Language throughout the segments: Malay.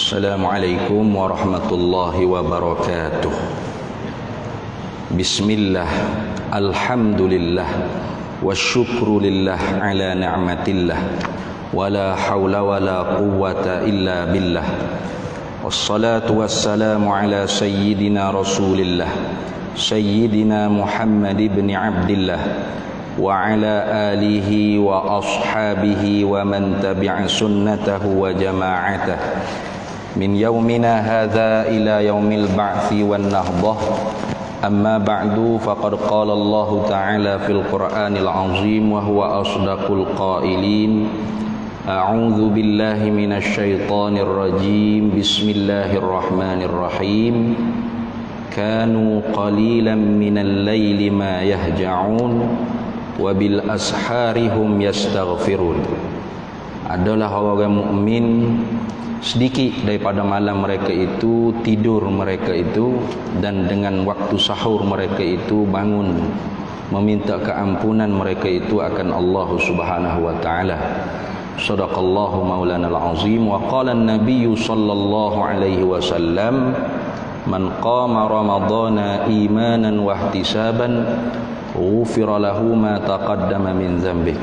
Assalamualaikum warahmatullahi wabarakatuh. Bismillah, alhamdulillah, wasyukru lillah ala ni'matillah, wala hawla wala quwwata illa billah. Wassalatu wassalamu ala sayyidina rasulillah, sayyidina Muhammad ibn Abdillah, wa ala alihi wa ashabihi wa man tabi'a sunnatahu wa jama'atah min yaumina hadha ila yaumil ba'thi wan nahdah. Amma ba'du, faqad qala Allah ta'ala fil Qur'anil azim wa huwa asdaqul qailin. A'udzu billahi minasy syaithanir rajim. Bismillahirrahmanirrahim. Kanu qalilan minal laili ma yahja'un wa bil ashari hum yastaghfirun. Adalah orang mukmin, sedikit daripada malam mereka itu tidur mereka itu, dan dengan waktu sahur mereka itu bangun meminta keampunan mereka itu akan Allah Subhanahu wa taala. Shadaqallahu maulanal azim. Wa qala an-nabiy sallallahu alaihi wasallam, man qama ramadhana imanan wa ihtisaban ghufira lahu ma taqaddama min dhanbi.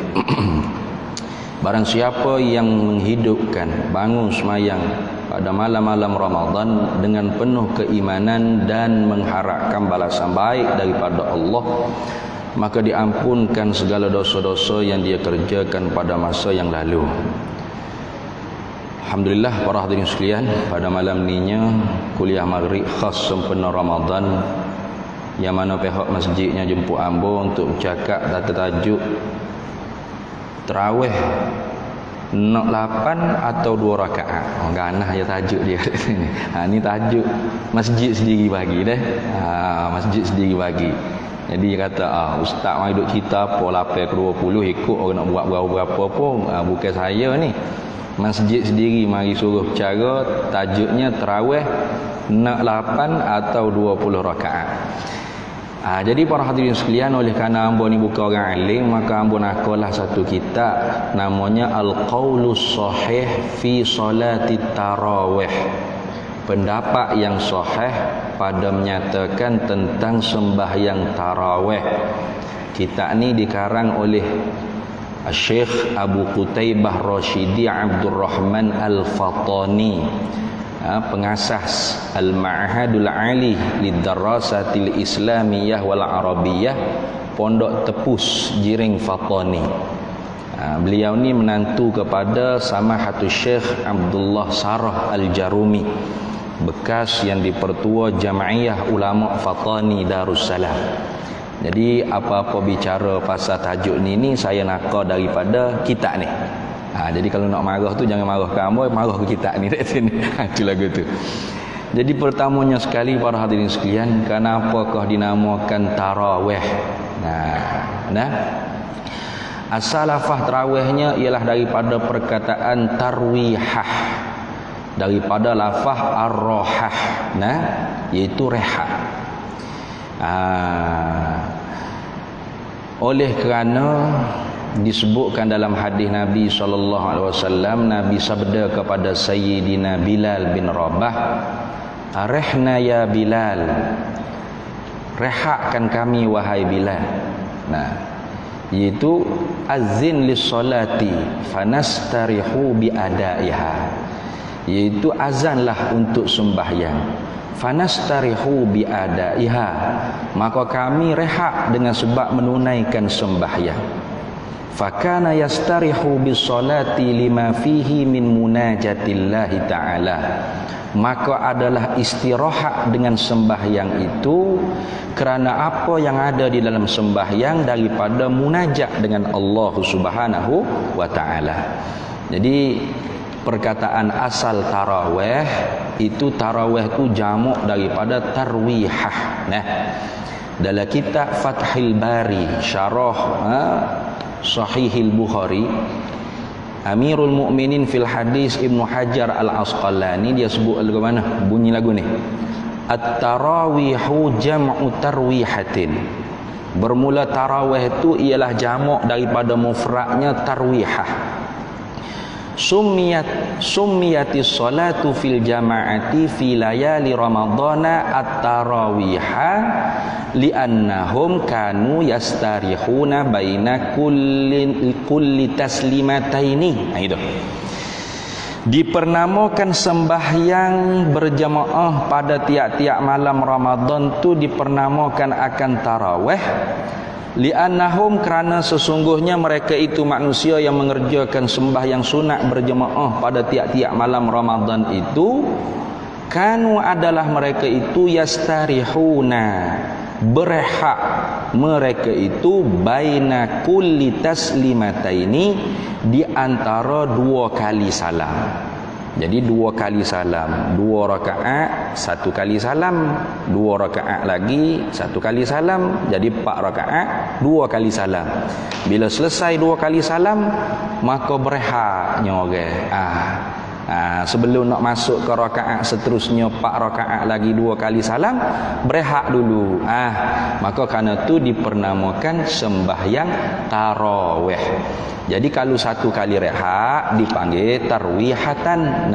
Barang siapa yang menghidupkan, bangun semayang pada malam-malam Ramadan dengan penuh keimanan dan mengharapkan balasan baik daripada Allah, maka diampunkan segala dosa-dosa yang dia kerjakan pada masa yang lalu. Alhamdulillah para hadirin sekalian, pada malam ninya kuliah maghrib khas sempena Ramadan, yang mana pihak masjidnya jemput ambo untuk bercakap data tajuk tarawih nak 8 atau 2 rakaat. Ganah ya tajuk dia kat sini. Ni tajuk masjid sendiri bagi dah. Masjid sendiri bagi. Jadi dia kata, ustaz mai duk cerita apa 8 ke 20 ikut orang nak buat berapa pun. Bukan saya ni. Masjid sendiri mari suruh cara tajuknya tarawih nak 8 atau 20 rakaat. Jadi para hadirin sekalian, oleh kerana ambo ni bukan orang alim, maka ambo nakalah satu kitab namanya Al-Qaulus Sahih fi Salati Tarawih. Pendapat yang sahih pada menyatakan tentang sembahyang tarawih. Kitab ni dikarang oleh Syekh Abu Qutaibah Rashidi Abdul Rahman Al-Fatani, pengasas Al-Ma'hadul Ali Lidarasatil Islamiyah wal Arabiyah, Pondok Tepus Jiring Fatani. Beliau ni menantu kepada Samahatul Syekh Abdullah Sarah Al-Jarumi, bekas yang dipertua Jam'iyah Ulama Fatani Darussalam. Jadi apa-apa bicara pasal tajuk ni saya nakal daripada kitab ni. Jadi kalau nak marah tu jangan marah ke ambo, marah ke kitab ni kat sini. Itu lagu tu. Jadi pertamanya sekali para hadirin sekalian, kenapakah dinamakan tarawih? Asal lafaz tarawihnya ialah daripada perkataan tarwihah, daripada lafaz ar-rahah, iaitu rehat. Oleh kerana disebutkan dalam hadis Nabi SAW, Nabi sabda kepada Sayyidina Bilal bin Rabah, "Arihna ya Bilal." Rehatkan kami wahai Bilal. Iaitu azin lis-salati fanastarihu bi adaiha. Iaitu azanlah untuk sembahyang. Fanastarihu bi adaiha. Maka kami rehat dengan sebab menunaikan sembahyang. Fakana yastarihu bis-salati lima fihi min munajatillahi ta'ala. Maka adalah istirahat dengan sembahyang itu kerana apa yang ada di dalam sembahyang daripada munajat dengan Allah Subhanahu wa ta'ala. Jadi perkataan asal tarawih itu, tarawih itu jamak daripada tarwihah. Dalam kitab Fathul Bari syarah Sahihil Bukhari, Amirul Mukminin fil Hadis Ibnu Hajar Al-Asqalani, dia sebut lagu mana? Bunyi lagu ni, At-tarawihu jam'u tarwihatin. Bermula tarawih itu ialah jamak daripada mufradnya tarwihah. summiyatis salatu fil jama'ati fi layali ramadhana at-tarawiha li'annahum kanu yastarihuna baina kulli taslimataini. Nah, itu dipernamakan sembahyang berjamaah pada tiap-tiap malam Ramadan tu dipernamakan akan tarawih. Li'annahum, kerana sesungguhnya mereka itu manusia yang mengerjakan sembahyang sunat berjemaah pada tiap-tiap malam Ramadan itu, kanu adalah mereka itu yastarihuna, berehat mereka itu baina kulli taslimataini, di antara dua kali salam. Jadi dua kali salam, dua rakaat, satu kali salam, dua rakaat lagi, satu kali salam, jadi 4 rakaat, dua kali salam. Bila selesai dua kali salam, maka berehatnya orang. Sebelum nak masuk ke rakaat seterusnya 4 rakaat lagi, dua kali salam, berehat dulu. Maka kerana tu dipernamakan sembahyang tarawih. Jadi kalau satu kali rehat dipanggil tarwihatan.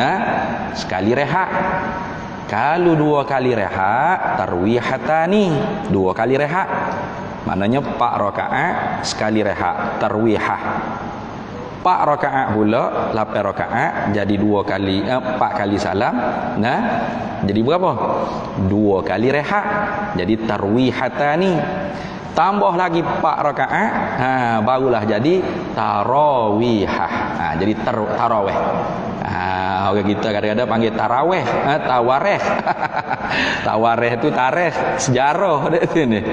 Sekali rehat. Kalau dua kali rehat, tarwihatani, dua kali rehat. Maknanya 4 rakaat sekali rehat, tarwihah. 4 rakaat pula 8 rakaat, jadi 4 kali salam. Jadi berapa? 2 kali rehat, jadi tarwihatani. Tambah lagi 4 rakaat, barulah jadi tarawihah. Jadi tarawih. Orang kita kadang-kadang panggil tarawih, tawareh. Tawareh itu tarikh, sejarah di sini.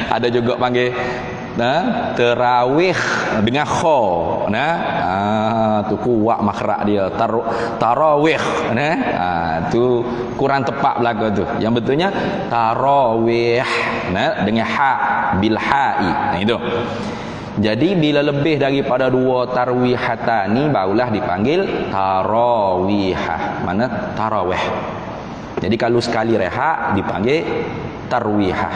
Ada juga panggil terawih dengan kha. Tu kuat makhraj dia, tarawih. Tu kurang tepat belaka tu. Yang betulnya tarawih dengan ha, bil ha'i. Itu. Jadi bila lebih daripada 2 tarwihatani, barulah dipanggil tarawihah. Mana tarawih. Jadi kalau sekali rehat dipanggil tarwihah.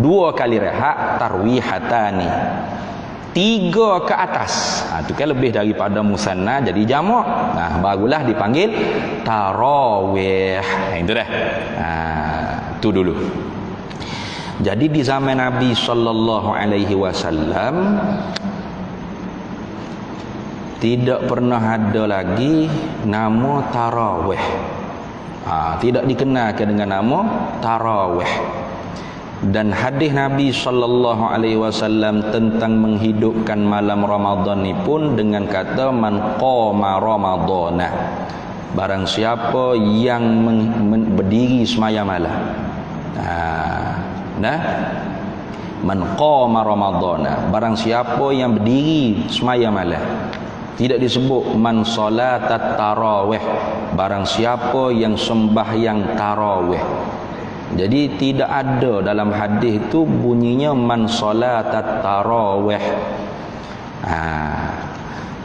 2 kali rehat tarwihatani. 3 ke atas, itu kan lebih daripada musanna, jadi jamak. Barulah dipanggil tarawih. Itu dah. Itu dulu. Jadi di zaman Nabi sallallahu alaihi wasallam tidak pernah ada lagi nama tarawih. Tidak dikenalkan dengan nama tarawih. Dan hadis Nabi sallallahu alaihi wasallam tentang menghidupkan malam Ramadan ni pun dengan kata man qama ramadana. Barang siapa yang berdiri semaya malam. Man qama ramadana, barang siapa yang berdiri semaya malam. Tidak disebut man salatat tarawih, barang siapa yang sembahyang tarawih. Jadi tidak ada dalam hadis itu bunyinya man salatat tarawih.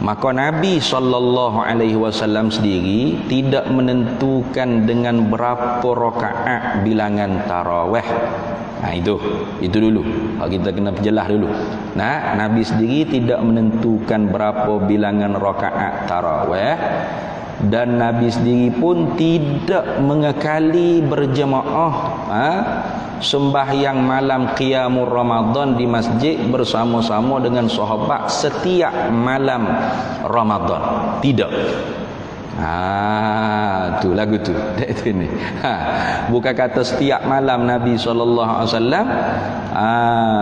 Maka Nabi SAW sendiri tidak menentukan dengan berapa rakaat bilangan tarawih. Itu dulu. Kita kena perjelas dulu. Nabi sendiri tidak menentukan berapa bilangan rakaat tarawih. Dan Nabi sendiri pun tidak mengekali berjemaah sembahyang malam qiyamul Ramadan di masjid bersama-sama dengan sahabat setiap malam Ramadan. Tidak. Tu lagu tu. Ini. Bukan kata setiap malam Nabi SAW.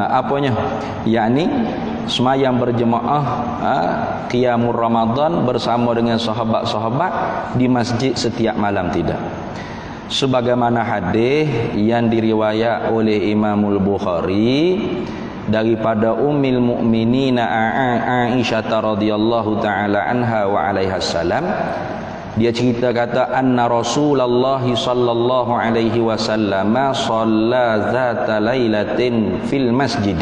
Apanya? Yakni semayang berjemaah qiyamul Ramadan bersama dengan sahabat-sahabat di masjid setiap malam, tidak. Sebagaimana hadis yang diriwayat oleh Imamul Bukhari daripada Ummul Mukminin Aisyah radhiyallahu taala anha wa alaiha salam, dia cerita kata anna Rasulullah sallallahu alaihi wasallam shalla zata lailatin fil masjid.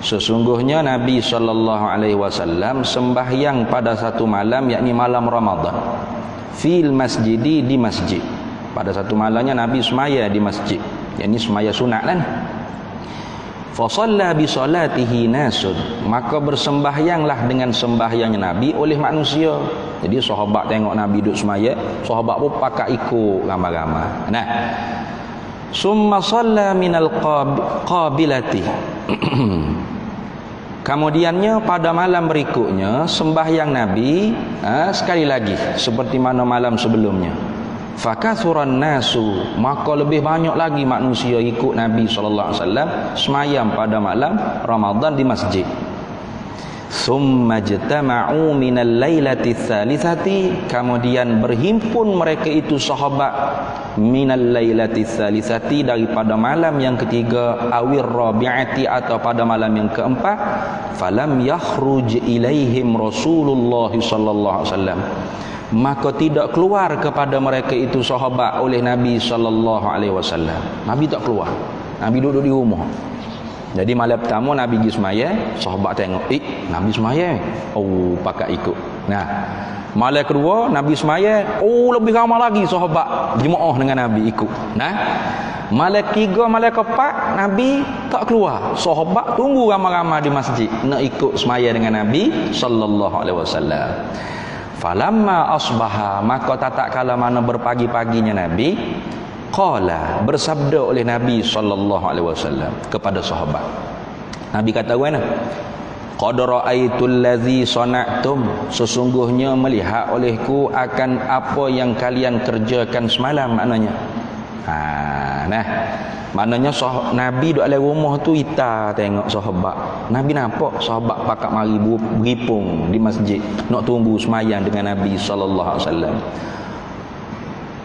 Sesungguhnya Nabi sallallahu alaihi wasallam sembahyang pada satu malam, yakni malam Ramadan, fil masjid, di masjid. Pada satu malamnya Nabi semaya di masjid, yakni semaya sunat kan. fa shalla bi salatihi nasun, maka bersembahyanglah dengan sembahyangnya Nabi oleh manusia. Jadi sahabat tengok Nabi duduk semaya, sahabat pun pakat ikut ramai-ramai. Nah, summa shalla minal qabilati. Kemudiannya pada malam berikutnya sembahyang Nabi sekali lagi seperti mana malam sebelumnya. Fakathuran nasu, maka lebih banyak lagi manusia ikut Nabi SAW semayam pada malam Ramadan di masjid. Thumma jtama'u minal lailati tsalitsati, kemudian berhimpun mereka itu sahabat minal lailati tsalitsati, daripada malam yang ketiga, awir rabi'ati, atau pada malam yang keempat. Falam yakhruj ilaihim Rasulullah sallallahu alaihi wasallam, maka tidak keluar kepada mereka itu sahabat oleh Nabi sallallahu alaihi wasallam. Nabi tak keluar, Nabi duduk di rumah. Jadi malam pertama Nabi pergi semaya, sahabat tengok, Nabi semaya, oh pakat ikut. Nah, malam kedua Nabi semaya, oh lebih ramai lagi sahabat jemaah dengan Nabi ikut. Nah, malam ketiga, malam keempat Nabi tak keluar, sahabat tunggu ramai-ramai di masjid nak ikut semaya dengan Nabi sallallahu alaihi wasallam. Falamma asbaha, maka tatak kala mana berpagi-paginya Nabi, qala, bersabda oleh Nabi sallallahu alaihi wasallam kepada sahabat. Nabi kata mana? Qad ra'aitul ladzi sana'tum, sesungguhnya melihat olehku akan apa yang kalian kerjakan semalam, maknanya. Nah, maknanya Nabi duduk dalam rumah tu, kita tengok sahabat. Nabi nampak sahabat pakat mari berhipung di masjid nak tunggu semayang dengan Nabi sallallahu alaihi wasallam.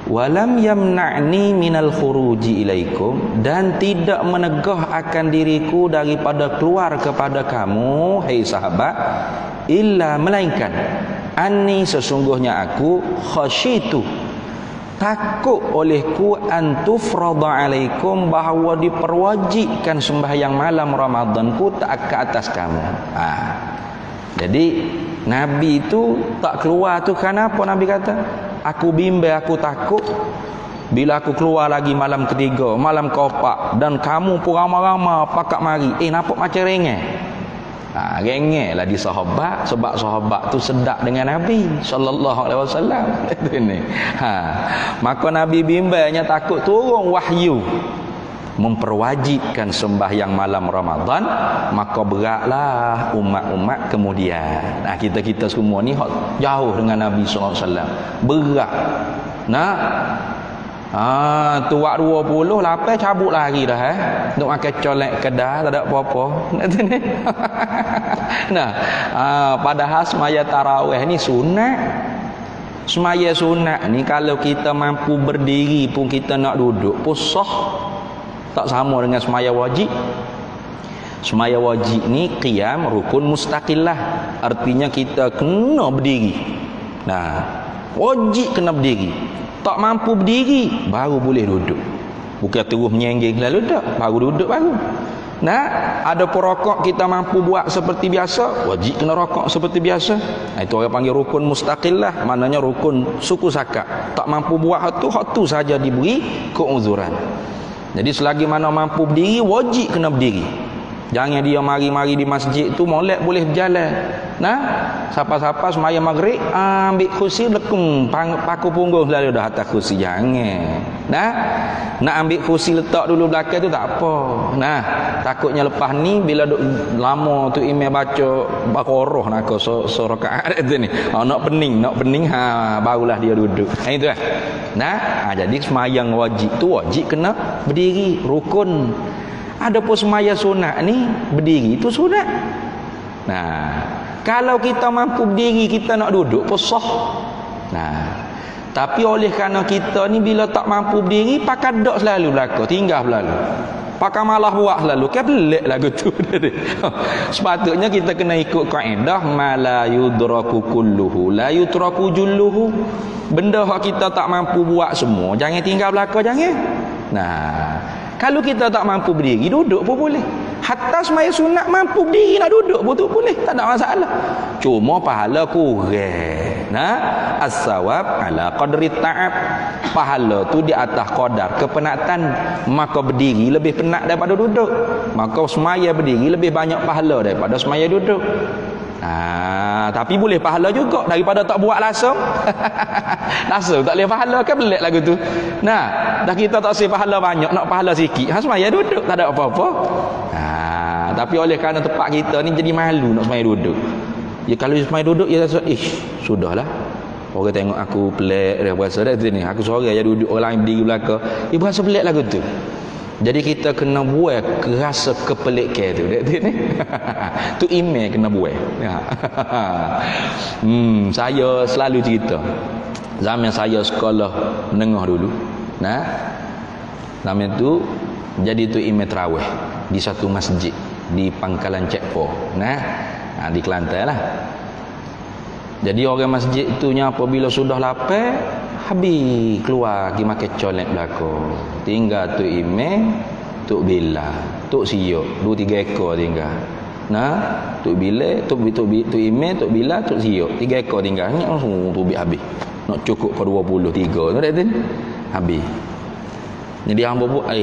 Walam yamna'ni minal khuruji ilaikum, dan tidak menegah akan diriku daripada keluar kepada kamu, hei sahabat, illa, melainkan anni, sesungguhnya aku, khasyitu, takut olehku, antufrada alaikum, bahawa diperwajibkan sembahyang malam Ramadanku tak ke atas kamu. Jadi Nabi itu tak keluar tu kenapa? Nabi kata, aku bimbang, aku takut bila aku keluar lagi malam ketiga, malam keempat, dan kamu pun ramai-ramai pakat mari, nampak macam rengeh. Rengeh lah di sahabat, sebab sahabat tu sedap dengan Nabi sallallahu alaihi wasallam. Maka Nabi bimbangnya takut turun wahyu memperwajibkan sembahyang malam Ramadan, maka beratlah umat-umat kemudian. Kita semua ni jauh dengan Nabi sallallahu alaihi wasallam, berat. Tuak 20 lapar cabut lari dah nak makan colek kedai tak ada apa-apa. Padahal semaya tarawih ni sunat. Semaya sunat ni kalau kita mampu berdiri pun kita nak duduk pun sah. Tak sama dengan semaya wajib. Semaya wajib ni qiyam rukun mustaqillah, artinya kita kena berdiri. Wajib kena berdiri. Tak mampu berdiri baru boleh duduk. Bukan terus menyengging lalu tak, baru duduk baru. Ada perokok kita mampu buat seperti biasa, wajib kena rokok seperti biasa. Itu orang panggil rukun mustaqillah, maknanya rukun suku sakat. Tak mampu buat hak tu saja diberi keuzuran. Jadi selagi mana mampu berdiri, wajib kena berdiri. Jangan dia mari-mari di masjid tu molek boleh berjalan. Siapa-siapa semaya maghrib ambil kursi lekung paku punggung selalu dah atas kursi, jangan. Nak ambil kursi letak dulu belakang tu tak apa. Takutnya lepas ni bila duk lama tu imam baca Baqarah nak rakaat tu ni. Nak pening barulah dia duduk. Itu jadi semayang wajib tu wajib kena berdiri, rukun. Adapun semaya sunat ni berdiri itu sunat. Kalau kita mampu berdiri, kita nak duduk pun sah. Tapi oleh kerana kita ni bila tak mampu berdiri, pakai dok selalu belaka, tinggal selalu. Pakai malah buat selalu, kan pelik lagu tu. Sepatutnya kita kena ikut kaedah mala yudraku kulluhu la yutraku julluhu. Benda yang kita tak mampu buat semua, jangan tinggal belaka, jangan. Kalau kita tak mampu berdiri, duduk pun boleh. hatta semaya sunat mampu berdiri nak duduk betul boleh, tak ada masalah. Cuma pahala kurang. Nah, as-sawab ala qadri ta'ab. Pahala tu di atas qadar kepenatan. Maka berdiri lebih penat daripada duduk. Maka semaya berdiri lebih banyak pahala daripada semaya duduk. Tapi boleh pahala juga daripada tak buat langsung. Langsung tak boleh pahala kan pelik lagu tu. Nah, dah kita tak si pahala banyak, nak pahala sikit. Semaya duduk tak ada apa-apa. Tapi oleh kerana tempat kita ni jadi malu nak semaya duduk. Ya kalau semaya duduk ya rasa sudahlah. Orang tengok aku pelik dia berasa dah ni. Aku seorang je duduk, orang lain berdiri belakang. Dia berasa pelik lagu tu. Jadi kita kena buat rasa kepelikan tu. Ni. Tu email kena buat. Saya selalu cerita. Zaman saya sekolah menengah dulu. Nah. Zaman tu jadi tu email tarawih di satu masjid di Pangkalan Cekpo. Di Kelantan lah. Jadi orang masjid tu apabila sudah lapar, habis keluar pergi makan colek belakang. Tinggal tu email, tu bila, tu siok, 2-3 ekor tinggal. Tu bila, tu email, tu bila, tu siok, 3 ekor tinggal. Ni langsung tu habis. Nak cukup ke 23 tu dah tu. Habis. Jadi hamba buat,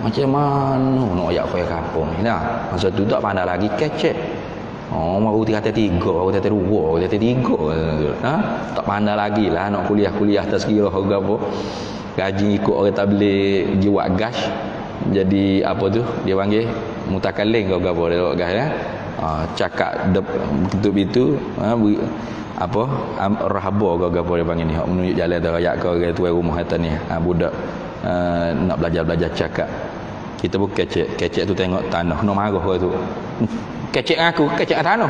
macam mana nak ayak kaya kampung ni. Masa tu tak pandai lagi kecek. Baru kata 3, baru kata 2, baru kata 3. Tak pandai lagi lah nak kuliah-kuliah tak sekira harga apa. Gaji ikut orang tabligh jiwa gas. Jadi apa tu dia panggil mutakallim ke apa dia gas ya. Cakap betul itu apa rahaba ke apa dia panggil ni, hak menunjuk jalan tu rakyat ke orang tuan rumah atas ni. Budak nak belajar cakap. Kita pun kecek tu tengok tanah nak marah orang tu. Kecek aku, kecek tanah.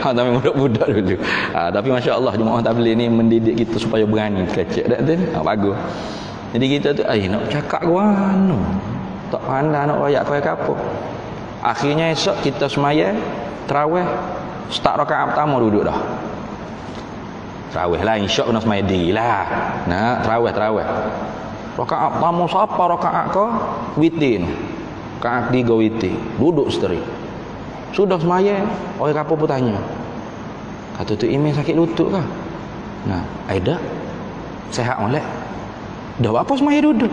Tapi budak-budak dulu. Tapi masya-Allah jemaah tabligh ni mendidik kita supaya berani kecek. Bagus. Jadi kita tu nak cakap ke mana? Tak pandai nak royak kaya apa. Akhirnya esok kita semaya tarawih, start rakaat pertama duduk dah. Tarawih lah insya Allah semaya diri lah. Tarawih. Rakaat pertama siapa rakaat ke? Witin. Rakaat 3 witin. Duduk seteri. Sudah semaya, orang kapal pun tanya. Kata tu email sakit lutut kah? Aida sehat molek. Dah apa semaya duduk?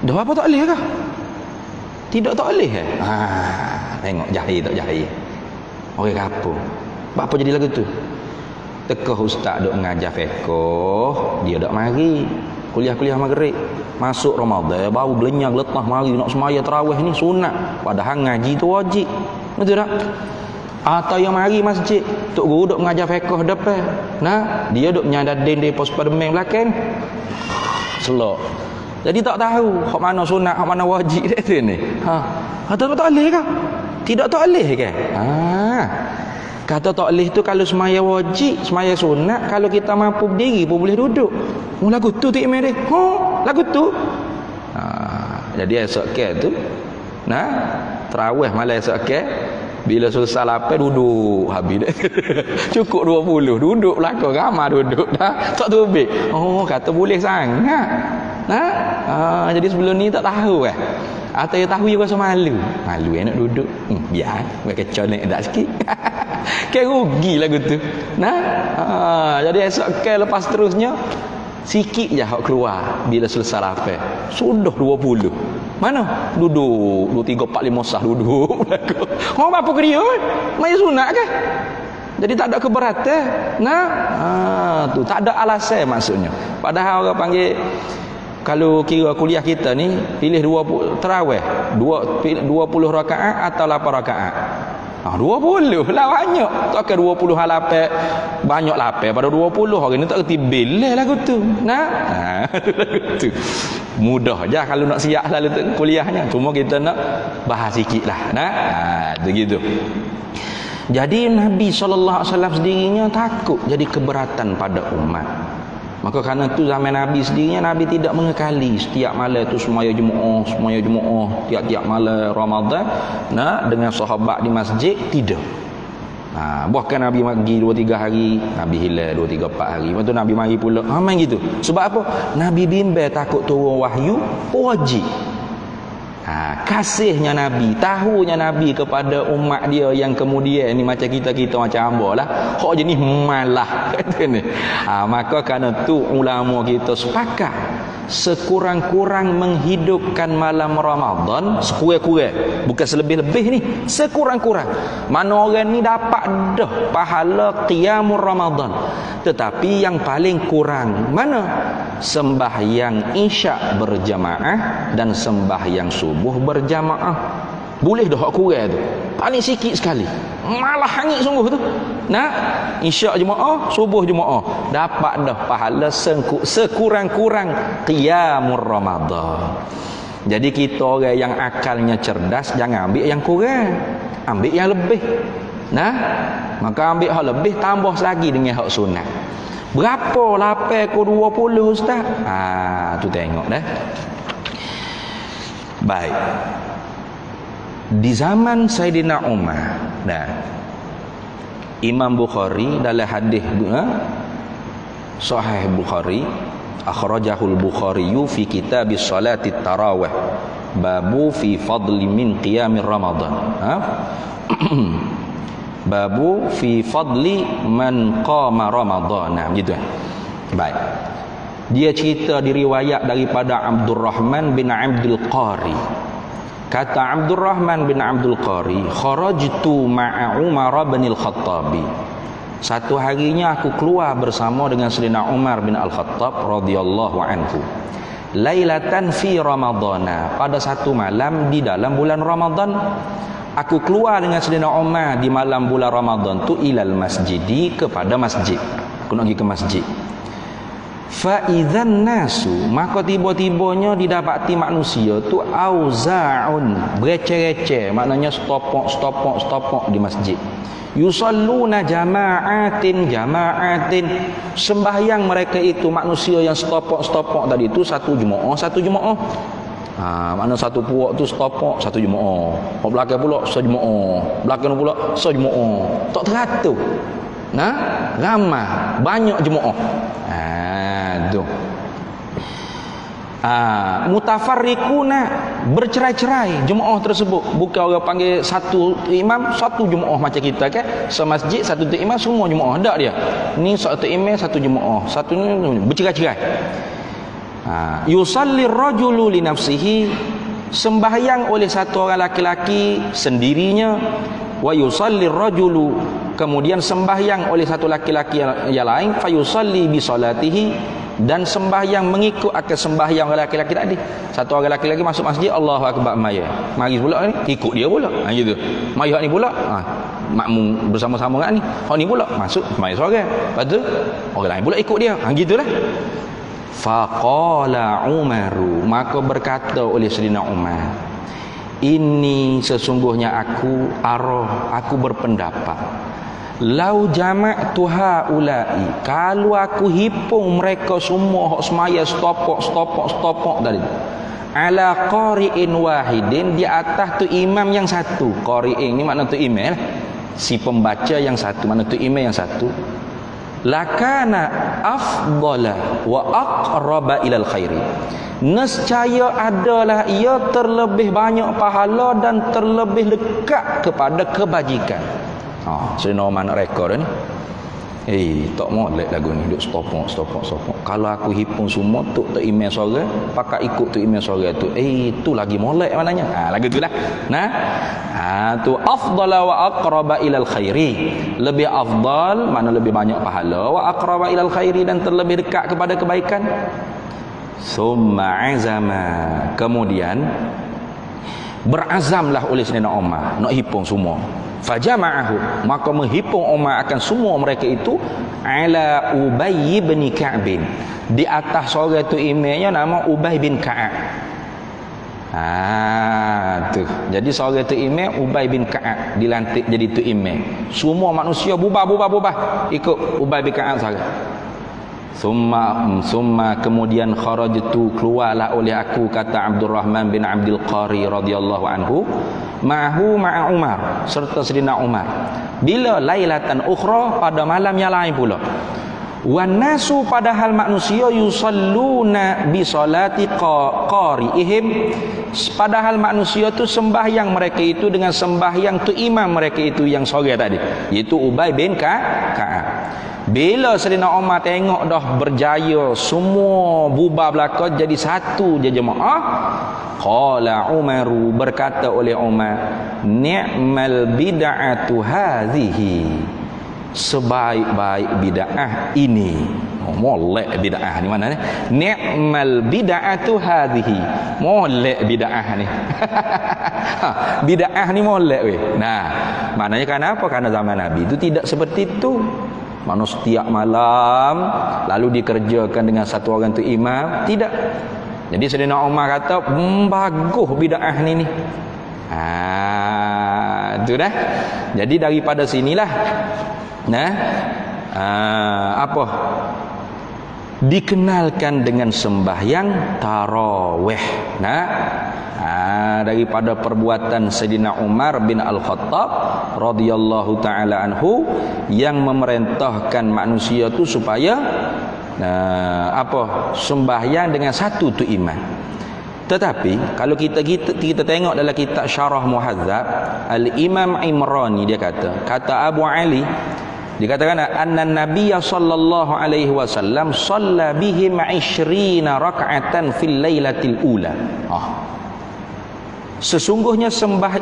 Dah apa tak boleh kah? Tidak tak boleh ke? Tengok jahil tak jahil. Orang kapal. Apa jadi lagu tu? Tekah ustaz duk mengajar fiqh, dia dak mari. Kuliah-kuliah maghrib. Masuk Ramadan baru gelenyang letah mari nak semaya tarawih ni sunat. Padahal ngaji tu wajib. Betul tak? Atau yang mari masjid, tok guru duk mengajar fiqh depan. Dia duk menyandar dinding pos pademeng belakang. Selok. Jadi tak tahu hak mana sunat, hak mana wajib dia tu ni. Kata tak boleh ke? Tidak tak boleh ke? Kata tak boleh tu kalau semaya wajib, semaya sunat, kalau kita mampu berdiri pun boleh duduk. Lagu tu email dia. Lagu tu. Jadi esok ke tu. Tarawih malam esok ke. Bila selesai lapar duduk habis dah. Cukup 20 duduk belakang ramai duduk dah. Tak terbit. Kata boleh sangat. Jadi sebelum ni tak tahu kan. Atau dia tahu dia rasa malu. Malu nak duduk. Biar pakai colek dak sikit. Kan rugi lagu tu. Jadi esok ke lepas terusnya sikit je hak keluar bila selesai lapar. Sudah 20. Mana? Duduk 2 3 4 5 sah duduk. Apa ke dia? Mai sunat ke? Jadi tak ada keberatan. Tu tak ada alasan maksudnya. Padahal orang panggil kalau kira kuliah kita ni pilih 20 tarawih, 20 rakaat atau 8 rakaat. 20 lah banyak. Tak ke 20 halapan banyak lapar pada 20 orang ni tak kerti bil lagu tu. Lagu tu. Mudah je kalau nak siap lalu kuliahnya. Cuma kita nak bahas sikitlah. Begitu. Jadi Nabi SAW sendirinya takut jadi keberatan pada umat. Maka kerana tu zaman Nabi sendirinya Nabi tidak mengekali setiap malam tu semaya Jumaat, tiap-tiap malam Ramadan dengan sahabat di masjid, tidak. Bahkan Nabi pergi 2-3 hari, Nabi hilang 2-3 4 hari. Lepas tu Nabi mari pula. Main gitu. Sebab apa? Nabi bimbang takut turun wahyu wajib. Kasihnya Nabi, tahunya Nabi kepada umat dia yang kemudian ni macam kita macam hamba lah, hak jenis malah kata ni. Maka kerana tu ulama kita sepakat sekurang-kurang menghidupkan malam Ramadan sekurang-kurang, bukan selebih-lebih ni, sekurang-kurang. Mana orang ni dapat dah pahala qiyamul Ramadan, tetapi yang paling kurang mana? Sembahyang isyak berjamaah dan sembahyang subuh berjamaah. Boleh dah hak kurang tu, paling sikit sekali, malah hangit sungguh tu. Nah, isyak jemaah, subuh jemaah, dapat dah pahala sekurang-kurang qiyamul Ramadan. Jadi kita orang yang akalnya cerdas, jangan ambil yang kurang, ambil yang lebih. Nah, maka ambil hak lebih tambah lagi dengan hak sunat. Berapa 8 ke 20 ustaz? Tu tengok dah. Baik. Di zaman Sayyidina Umar, Imam Bukhari dalam hadis Sahih Bukhari, akhrajahul Bukhari fi kitab salati tarawih, babu fi fadli min qiyamir Ramadan. Babu fi fadli man qama Ramadana, gitu kan. Baik. Dia cerita diriwayat daripada Abdurrahman bin Abdul Qari. Kata Abdurrahman bin Abdul Qari, kharajtu ma'a Umar bin Al-Khattabi. Satu harinya aku keluar bersama dengan Sayyidina Umar bin Al-Khattab radhiyallahu anhu. Lailatan fi Ramadana, pada satu malam di dalam bulan Ramadan. Aku keluar dengan Sayyidina Umar di malam bulan Ramadan tu ilal masjidi, kepada masjid. Aku nak pergi ke masjid. Fa idzan nasu, maka tiba-tibanya didapati manusia tu auzaun, berece-rece, maknanya stopok di masjid. Yusalluna jama'atin, sembahyang mereka itu manusia yang stopok tadi itu satu jemaah. Mana satu puak tu stopok satu jemaah, belakang pula sejemaah, belakang pula sejemaah, tak teratur. Ramai banyak jemaah. Tu. Mutafarriquna, bercerai-cerai jemaah tersebut. Bukan orang panggil satu imam satu jemaah macam kita kan, semasjid satu tu imam semua jemaah, tak dia. Ni satu imam satu jemaah, satu ni bercerai-cerai. Yusalli rajulu li nafsihi, sembahyang oleh satu orang laki-laki sendirinya, wa yusalli rajulu, kemudian sembahyang oleh satu laki-laki yang lain, fa yusalli bi salatihi, dan sembahyang mengikut akan sembahyang orang laki-laki tadi. Satu orang laki-laki masuk masjid, Allahu akbar maya, mari pula ni ikut dia pula, gitu. Mari hak ni pula makmum bersama-sama dengan ni, hak ni pula masuk mari seorang, lepas tu orang lain pula ikut dia, gitulah. Faqala Umaru, maka berkata oleh Sayyidina Umar, ini sesungguhnya aku berpendapat, lau jama'tu haula'i, kalau aku hipung mereka semua hak semaya stopok tadi, ala qari'in wahidin, di atas tu imam yang satu. Qari'in ni makna tu imam, si pembaca yang satu, makna tu imam yang satu. Lakana afdala wa aqraba ilal khairi, nescaya adalah ia terlebih banyak pahala dan terlebih dekat kepada kebajikan. Sayyidina Umar nak rekod ni. Tak molek lagu ni, duk stopok. Kalau aku hipung semua tu imam suara, pakai ikut tu imam suara tu, tu lagi molek maknanya. Lagu tu lah. Tu afdala wa aqraba ilal khairi, lebih afdal mana lebih banyak pahala, wa aqraba ilal khairi, dan terlebih dekat kepada kebaikan. Summa azama, kemudian berazamlah oleh Sayyidina Umar nak hipung semua. Fajama'ahu, maka menghipung Umar akan semua mereka itu ala Ubay bin Ka'b, di atas seorang tu imamnya nama Ubay bin Ka'ab. Tu. Jadi seorang tu imam Ubay bin Ka'ab dilantik jadi tu imam. Semua manusia bubar ikut Ubay bin Ka'ab saja. Summa kemudian kharajtu, keluarlah oleh aku, kata Abdurrahman bin Abdul Qari radhiyallahu anhu, ma'a Umar, serta Sayyidina Umar, bila lailatan ukhra, pada malam yang lain pula. Wan nasu, padahal manusia, yusalluna bi salati qari'ihim, Padahal manusia tu sembahyang mereka itu dengan sembahyang tu imam mereka itu yang sore tadi, iaitu Ubay bin Ka'ab. Bila Sayyidina Umar tengok dah berjaya semua bubar belaka jadi satu je jemaah, qala Umaru, berkata oleh Umar, ni'mal bid'atu hadhihi, sebaik-baik bid'ah ini. Molek bid'ah ni mana ni? Ni'mal bid'atu hadhihi, molek bid'ah ni. Bid'ah ni molek weh. Nah, maknanya kenapa? Karena zaman Nabi itu tidak seperti itu. Mana setiap malam lalu dikerjakan dengan satu orang tu imam, tidak. Jadi Sayyidina Umar kata, bagus bid'ah ni. Itu dah. Jadi daripada sinilah apa? Dikenalkan dengan sembahyang tarawih. Daripada perbuatan Sayyidina Umar bin Al-Khattab radhiyallahu taala anhu yang memerintahkan manusia tu supaya sembahyang dengan satu tu imam. Tetapi kalau kita tengok dalam kitab Syarah Muhadzab, Al-Imam Imrani dia kata Abu Ali, dikatakan anna Nabiy sallallahu alaihi wasallam shalla bihim 20 rak'atan fil lailatil ula. Sesungguhnya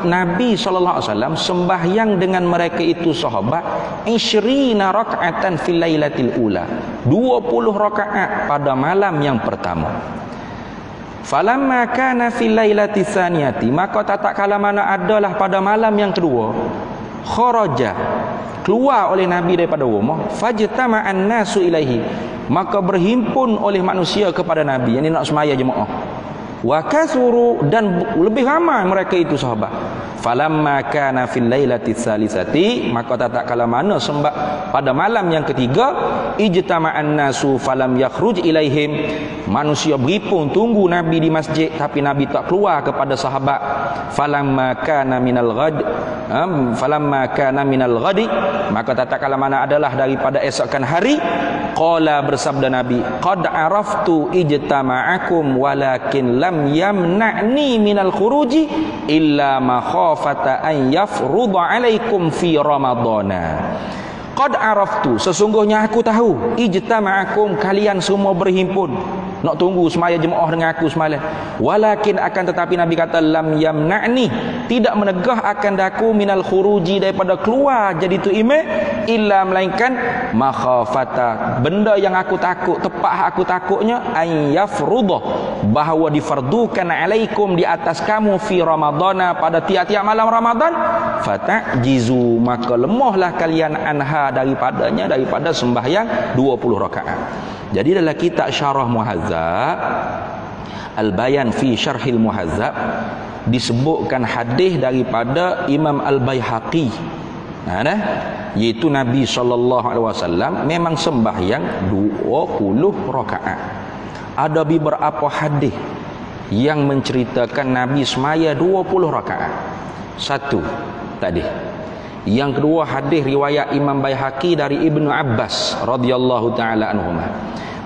Nabi sallallahu alaihi wasallam sembahyang dengan mereka itu sahabat 20 rak'atan fil lailatil ula, 20 rakaat pada malam yang pertama. Falamma kana fil lailati tsaniyati, maka tak kala mana adalah pada malam yang kedua, kharaja, keluar oleh Nabi daripada rumah, fajtama'an nasu ilaihi, maka berhimpun oleh manusia kepada Nabi, yang nak semaya jemaah. Wa kasuru, dan lebih ramai mereka itu sahabat. Falamma kana fil lailati tsalisati, maka tak kala mana pada malam yang ketiga, ijtama'an nasu falam yakhruj ilaihim, manusia berhimpun tunggu Nabi di masjid tapi Nabi tak keluar kepada sahabat. Falamma kana minal ghadi, maka tak kala mana adalah daripada esokan hari, qala, bersabda Nabi, qad araftu ijtama'akum walakin lam yamna'ni minal khuruji illa makhafata an yafruḍa 'alaikum fi ramadana. Qad araftu, sesungguhnya aku tahu, ijtama'akum, kalian semua berhimpun nak tunggu semaya jemaah dengan aku semalam. Walakin, akan tetapi Nabi kata, lam yamna'ni, tidak menegah akan daku minal khuruji, daripada keluar jadi tu imam, illa, melainkan makhafata, benda yang aku takut, tepat aku takutnya, an yafruḍa, bahawa difardukan alaikum, di atas kamu, fi ramadana, pada tiap-tiap malam Ramadan, fata'jizu, maka lemahlah kalian anha, daripadanya, daripada sembahyang 20 rakaat. Jadi dalam kitab Syarah Muhadzab, Al-Bayan fi Syarhil Muhadzab, disebutkan hadis daripada Imam Al-Baihaqi, iaitu Nabi SAW memang sembahyang 20 rakaat. Ada beberapa hadis yang menceritakan Nabi semaya 20 rakaat. Satu tadi. Yang kedua, hadis riwayat Imam Baihaqi dari Ibnu Abbas radhiyallahu taala anhuma.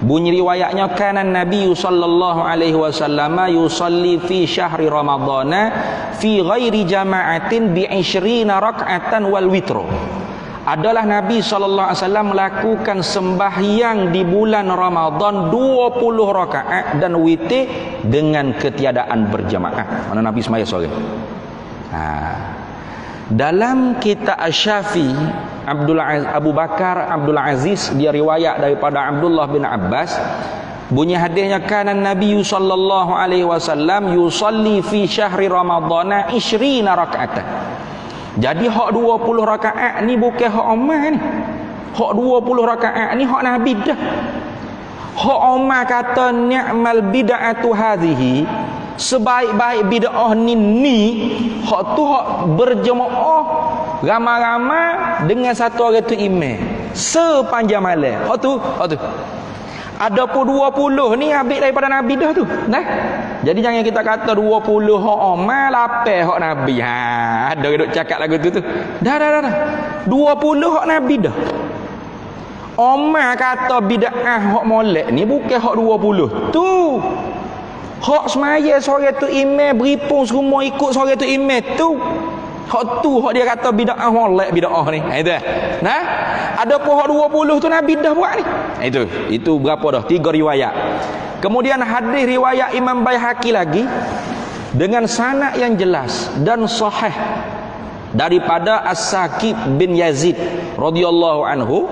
Bunyi riwayatnya, kana Nabi sallallahu alaihi wasallam yusalli fi syahri ramadhana fi ghairi jama'atin bi 20 rak'atan wal witr. Adalah Nabi sallallahu alaihi wasallam melakukan sembahyang di bulan Ramadan 20 rakaat dan witir dengan ketiadaan berjamaah. Mana Nabi sembahyang sore. Dalam kitab Asy-Syafi, Abu Bakar Abdul Aziz, dia riwayat daripada Abdullah bin Abbas, bunyi hadisnya, kana Nabi sallallahu alaihi wasallam yusalli fi syahri ramadhana 20 rak'atan. Jadi hak 20 rakaat ni bukan hak Umar ni. Hak 20 rakaat ni hak Nabi dah. Hak Umar kata ni'mal bid'atu hadhihi, sebaik-baik bid'ah ni hak tu hak berjemaah ramai-ramai dengan satu orang tu imam sepanjang malam. Hak tu adapun 20 ni habis daripada Nabi dah tu. Jadi jangan kita kata 20 hak Umar, 8 hak Nabi. Ada duk cakap lagu tu. Dah. 20 hak Nabi dah. Umar kata bid'ah hak molek ni bukan hak 20 tu. Hak semaya seorang tu imam beripung semua ikut seorang tu imam tu. Hak tu hak dia kata bid'ah molek bid'ah ni. Itu. Nah, ada pun hak 20 tu Nabi dah buat ni. Itu berapa dah? 3 riwayat. Kemudian hadis riwayat Imam Baihaqi lagi dengan sanad yang jelas dan sahih daripada As-Saqib bin Yazid radhiyallahu anhu.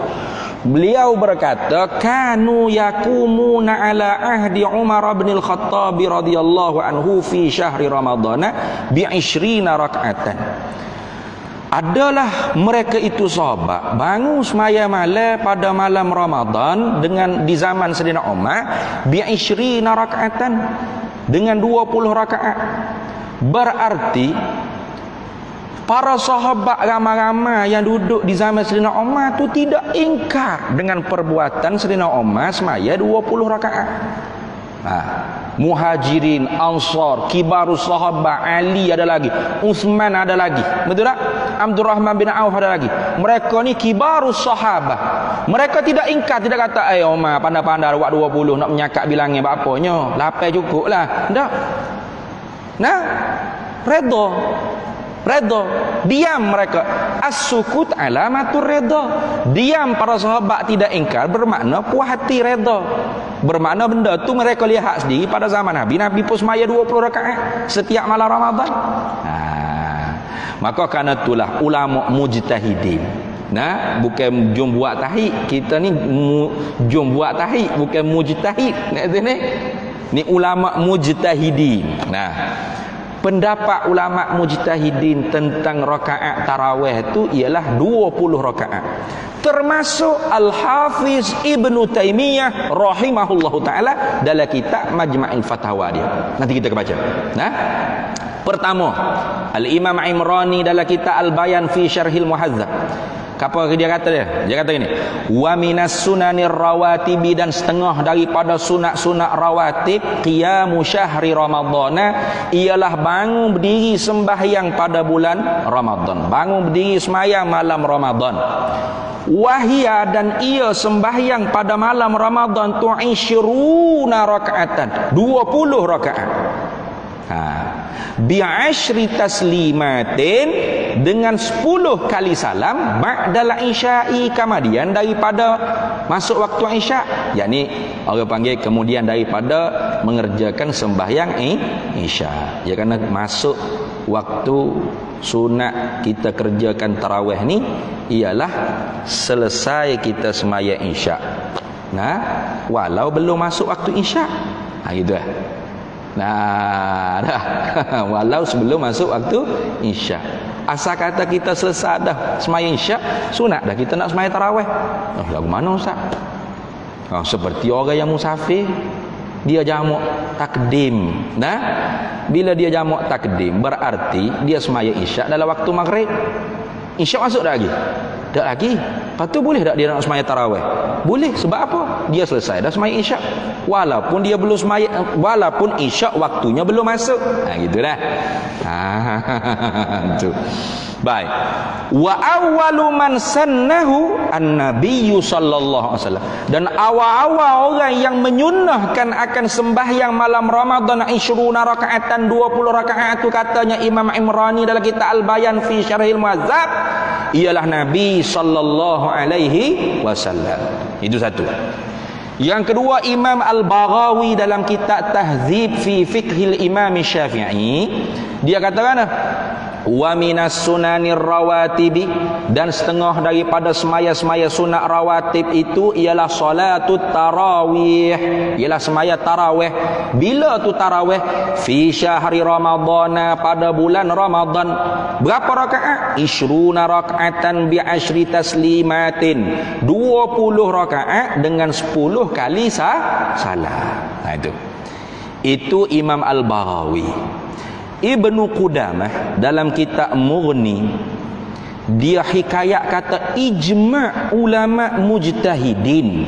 Beliau berkata, kanu yakumuna ala ahdi Umar bin Al-Khattab radhiyallahu anhu fi syahri Ramadhan bi 20 rak'atan. Adalah mereka itu sahabat bangun semaya malam pada malam Ramadan dengan di zaman Sayyidina Umar bi 20 rak'atan dengan 20 rakaat. Berarti para sahabat ramai-ramai yang duduk di zaman Sayyidina Umar tu tidak ingkar dengan perbuatan Sayyidina Umar semaya 20 rakaat. Muhajirin, Ansar, kibarus sahabat, Ali ada lagi, Utsman ada lagi. Betul tak? Abdul Rahman bin Auf ada lagi. Mereka ni kibarus sahabat. Mereka tidak ingkar, tidak kata, Umar pandai-pandai buat 20 nak menyakak bilangnya apa-apanya. 8 cukuplah. Tak. Nah, redha, diam mereka. As-sukut alamatur redha. Diam para sahabat tidak ingkar bermakna puas hati, redha. Bermakna benda tu mereka lihat sendiri pada zaman Nabi pun semaya 20 rakaat setiap malam Ramadan. Maka kerana itulah ulama mujtahidin. Nah, bukan jom buat tahid. Kita ni jom buat tahid, bukan mujtahid. Ni ulama mujtahidin. Nah, pendapat ulama mujtahidin tentang rakaat tarawih itu ialah 20 rakaat. Termasuk Al-Hafiz Ibnu Taimiyah rahimahullahu taala dalam kitab Majma'il Fatawa dia. Nanti kita baca. Nah, pertama, Al-Imam Imrani dalam kitab Al-Bayan fi Syarhil Muhadzab. Apa dia kata dia? Dia kata gini, wa minas sunanir rawatibi, dan setengah daripada sunat-sunat rawatib qiyamu syahri ramadhana ialah bangun berdiri sembahyang pada bulan Ramadan. Bangun berdiri sembahyang malam Ramadan. Wahia, dan ia sembahyang pada malam Ramadan tu 20 rakaatan, 20 rakaat. Bi'ashri taslimatin, dengan 10 kali salam ba'dal isya'i, kemudian daripada masuk waktu isya', yakni orang panggil kemudian daripada mengerjakan sembahyang isya'. Ya, kerana masuk waktu sunat kita kerjakan tarawih ni ialah selesai kita sembahyang isya'. Nah, walau belum masuk waktu isya'. Gitu lah. Nah, dah. Walau sebelum masuk waktu isya'. Asal kata kita selesai dah sembahyang isya', sunat dah kita nak sembahyang tarawih. Lagu mana ustaz? Seperti orang yang musafir, dia jamak takdim. Nah, bila dia jamak takdim berarti dia sembahyang isya' dalam waktu maghrib. Isya' masuk dah lagi? Tak lagi. Lepas tu boleh tak dia nak sembahyang tarawih? Boleh. Sebab apa? Dia selesai dah sembahyang isya'. Walaupun dia belum sembahyang, walaupun isya' waktunya belum masuk. Gitu dah. Tu. Baik. Wa awwalu man sannahu an-nabiyyu sallallahu alaihi wasallam. Dan awal-awal orang yang menyunnahkan akan sembahyang malam Ramadan 20 rakaatan, 20 rakaat itu katanya Imam Imrani dalam kitab Al-Bayan fi Syarhil Muhadzab ialah Nabi sallallahu alaihi wasallam. Itu satu. Yang kedua, Imam Al-Baghawi dalam kitab Tahdzib fi Fiqhil Imam Syafi'i, dia katakan wa minas sunanir rawatibi, dan setengah daripada semaya-semaya sunat rawatib itu ialah solatut tarawih, ialah semaya tarawih. Bila tu tarawih? Fi syahri ramadhana, pada bulan Ramadan. Berapa rakaat? 20 rakaatan bi 10 taslimatin, 20 rakaat dengan 10 kali salam. Itu Imam Al-Baghawi. Ibnu Qudamah dalam kitab Mughni, dia hikayat kata ijma' ulama mujtahidin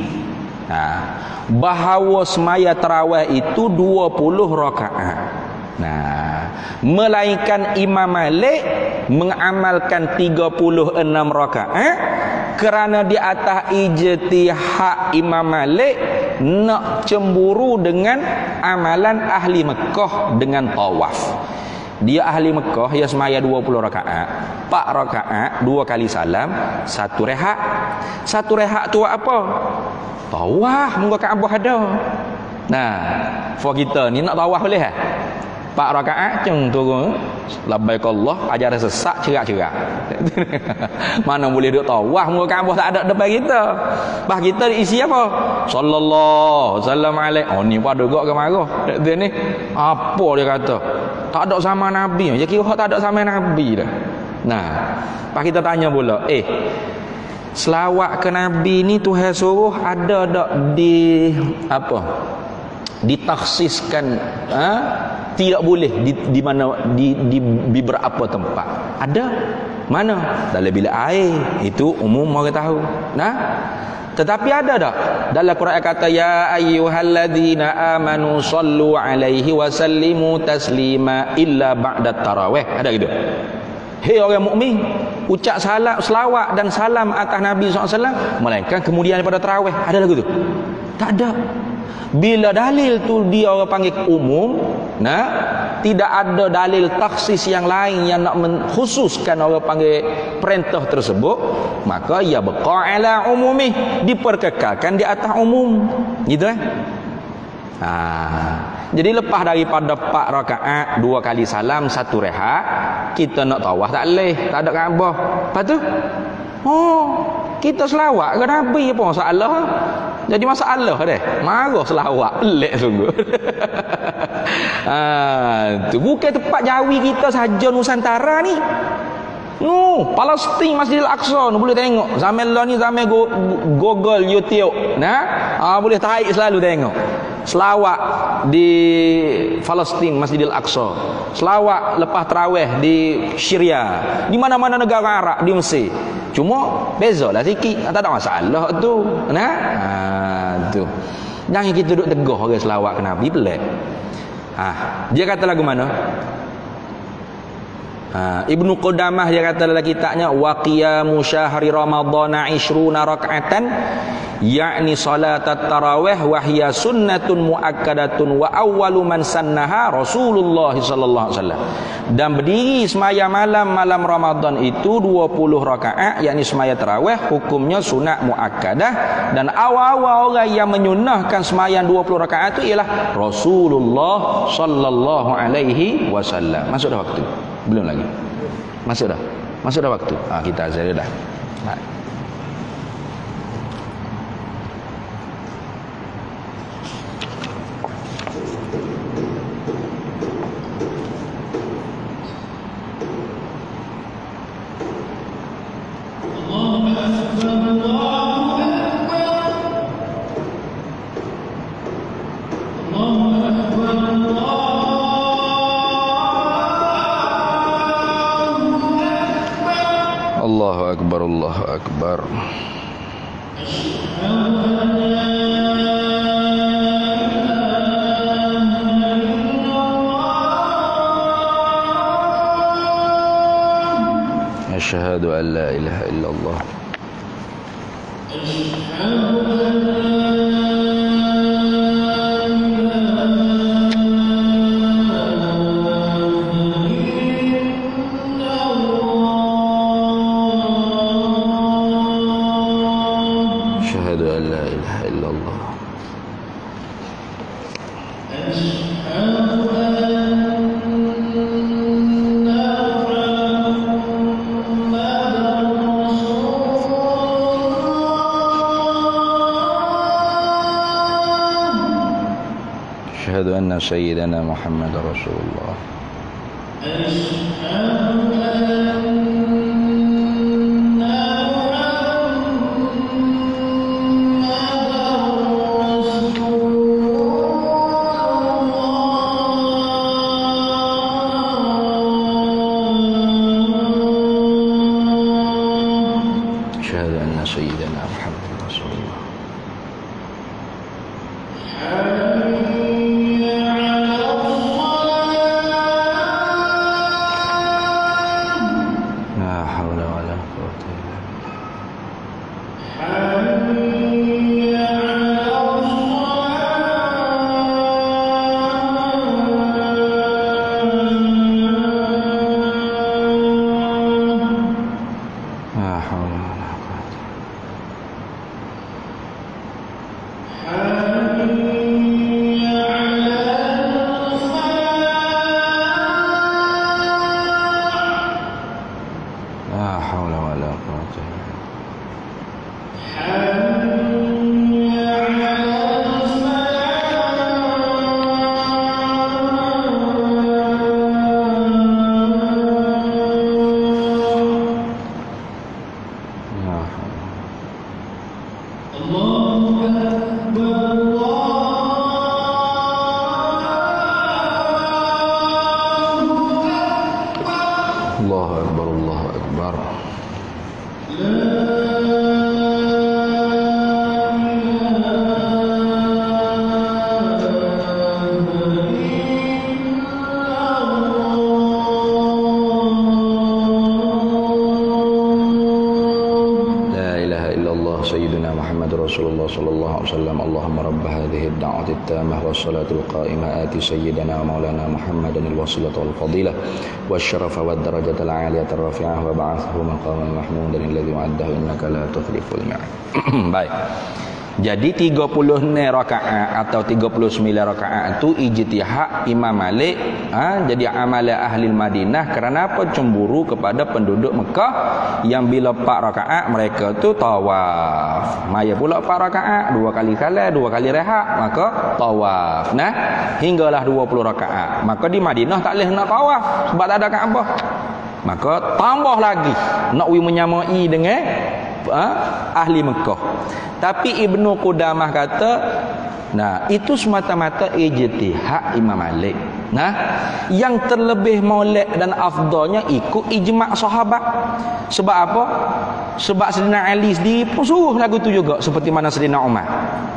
bahawa semaya tarawih itu 20 rakaat. Melainkan Imam Malik mengamalkan 36 rakaat kerana di atas ijtihad Imam Malik nak cemburu dengan amalan ahli Mekah dengan tawaf. Dia ahli Mekah, dia semaya 20 rakaat. 4 rakaat, 2 kali salam, 1 rehat. 1 rehat tu apa? Tawaf muka Kaabah ada. Nah, for kita ni nak tawaf boleh 4 rakaat cung turun labbaik Allah ajaran sesak cerak-cerak. Mana boleh duk tawaf muka Kaabah tak ada depan kita. Bah kita isi apa? Sallallahu wasallam alaihi. Oh ni pada gak ke marah. Dia ni apa dia kata? Tak ada sama Nabi. Dia kira tak ada sama Nabi dah. Nah, pas kita tanya pula, selawat ke Nabi ni Tuhan suruh ada tak di apa? Ditakhsiskan, tidak boleh di mana di beberapa tempat. Ada mana? Dalam bilik air itu umum orang tahu. Nah, tetapi ada tak dalam Quran kata ya ayyuhalladzina amanu sallu alaihi wa sallimu taslima illa ba'da tarawih. Ada gitu? Hei orang mukmin, ucap salam, selawat dan salam atas Nabi SAW melainkan kemudian daripada tarawih. Ada lagu tu? Tak ada. Bila dalil tu dia orang panggil umum, nah, tidak ada dalil taksis yang lain yang nak mengkhususkan orang panggil perintah tersebut, maka ia baqa ala umumi, diperkekalkan di atas umum. Gitu jadi lepas daripada 4 rakaat, 2 kali salam, 1 rehat, kita nak tawaf tak boleh, tak ada Kaabah. Lepas tu kita selawat ke Nabi apa masalah? Jadi masalah deh. Marah selawat pelik sungguh. Tu bukan tempat jawi kita saja Nusantara ni. Palestin Masjidil Aqsa ni boleh tengok. Zaman lah ni zaman Google, YouTube. Boleh tarik selalu tengok. Selawat di Palestin Masjidil Aqsa. Selawat lepas tarawih di Syria. Di mana-mana negara Arab di Mesir. Cuma bezalah sikit, tak ada masalah tu. Tu. Jangan kita duduk tegah orang selawat ke Nabi pelik. Dia kata lagu mana? Ibnu Qudamah dia kata dalam kitabnya wa qiyamu syahri ramadhana 20 rak'atan yakni salat tarawih wa hiya sunnatun muakkadatun wa awwalu man sannaha Rasulullah sallallahu alaihi wasallam. Dan berdiri semaya malam Ramadan itu 20 rakaat yakni semaya tarawih hukumnya sunat muakkadah, dan awal-awal orang yang menyunahkan sembahyang 20 rakaat itu ialah Rasulullah sallallahu alaihi wasallam. Masuk dah waktu? Belum lagi. Masuk dah waktu. Kita azan dah. Allahu Akbar, Allahu Akbar. Asyhadu an la ilaha illallah. أشهد أن سيدنا محمد رسول الله. أشهد أن سيدنا محمد رسول الله. akbar, Allahu akbar. سيدنا محمد رسول الله صلى الله عليه وسلم اللهم رب هذه الدعوة التامة والصلاة القائمة آت سيدنا مولانا محمدا الوسيلة والفضيلة والشرف والدرجة العالية الرفيعة وبعثه مقاما محمودا الذي وعده إنك لا تخلف الميعاد. Baik. Jadi 30 rakaat atau 39 rakaat itu ijtihad Imam Malik, jadi amalan ahli Madinah. Kerana apa? Cemburu kepada penduduk Mekah yang bila 4 rakaat mereka tu tawaf. Maya pula 4 rakaat, 2 kali salat, 2 kali rehat, maka tawaf. Nah, hinggalah 20 rakaat. Maka di Madinah tak boleh nak tawaf sebab tak ada Kaabah. Maka tambah lagi nak menyamai dengan ahli Mekah. Tapi Ibnu Qudamah kata, nah itu semata-mata ijtihad Imam Malik. Nah, yang terlebih molek dan afdalnya ikut ijma' sahabat. Sebab apa? Sebab Sayyidina Ali sendiri pun suruh lagu tu juga, seperti mana Sayyidina Umar.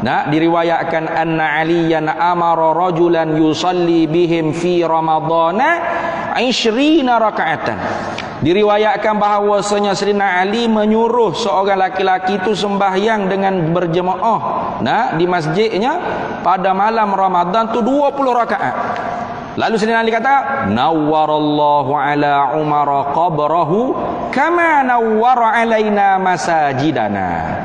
Nah, diriwayatkan anna Aliyan amara rajulan yusalli bihim fi ramadhana 20 rakaatan. Diriwayatkan bahawasanya Sayyidina Ali menyuruh seorang laki-laki itu sembahyang dengan berjemaah, nah, di masjidnya pada malam Ramadan tu 20 rakaat. Lalu Sayyidina Ali kata, nawwarallahu ala Umar qabrahu kama nawwara alaina masajidana.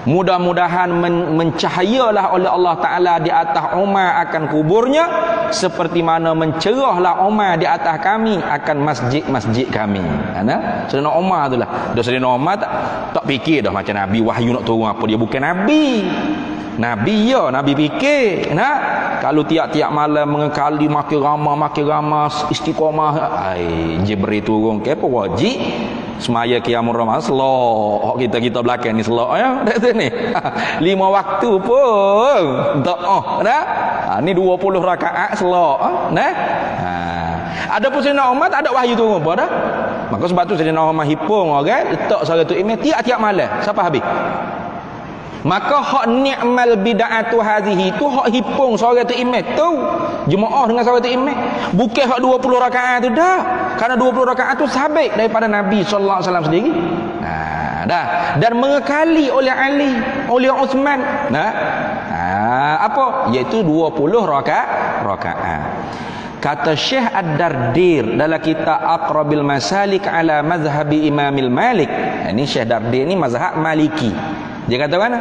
Mudah-mudahan mencahayalah oleh Allah Ta'ala di atas Umar akan kuburnya, seperti mana mencerahlah Umar di atas kami akan masjid-masjid kami. Sayyidina Umar tu lah. Sayyidina Umar tak fikir dah macam Nabi wahyu nak turun apa, dia bukan Nabi. Nabi ya, Nabi fikir. Kalau tiap-tiap malam mengekali makin ramah istiqamah, Jibril turun ke apa wajib semaya qiyamul ramadan selok kita belakang ni selok ya dak ni 5 waktu pun doa dah ni 20 rakaat selok nah ada pun Sayyidina Umar tak ada wahyu turun apa dah. Maka sebab tu Sayyidina Umar hipung orang letak salatul imam tiap-tiap malam siapa habis. Maka hak ni'mal bid'atu hazihi tu hak hipung salatul imam tu jemaah dengan salatul imam, bukan hak 20 rakaat tu dah. Karena 20 rakaat tu sabit daripada Nabi sallallahu alaihi wasallam sendiri. Dah. Dan mengekali oleh Ali, oleh Uthman. Apa? Iaitu 20 rakaat. Kata Syekh Ad-Dardir dalam kitab Aqrabil Masalik ala mazhabi Imamil Malik. Ini Syekh Dardir ni mazhab Maliki. Dia kata mana?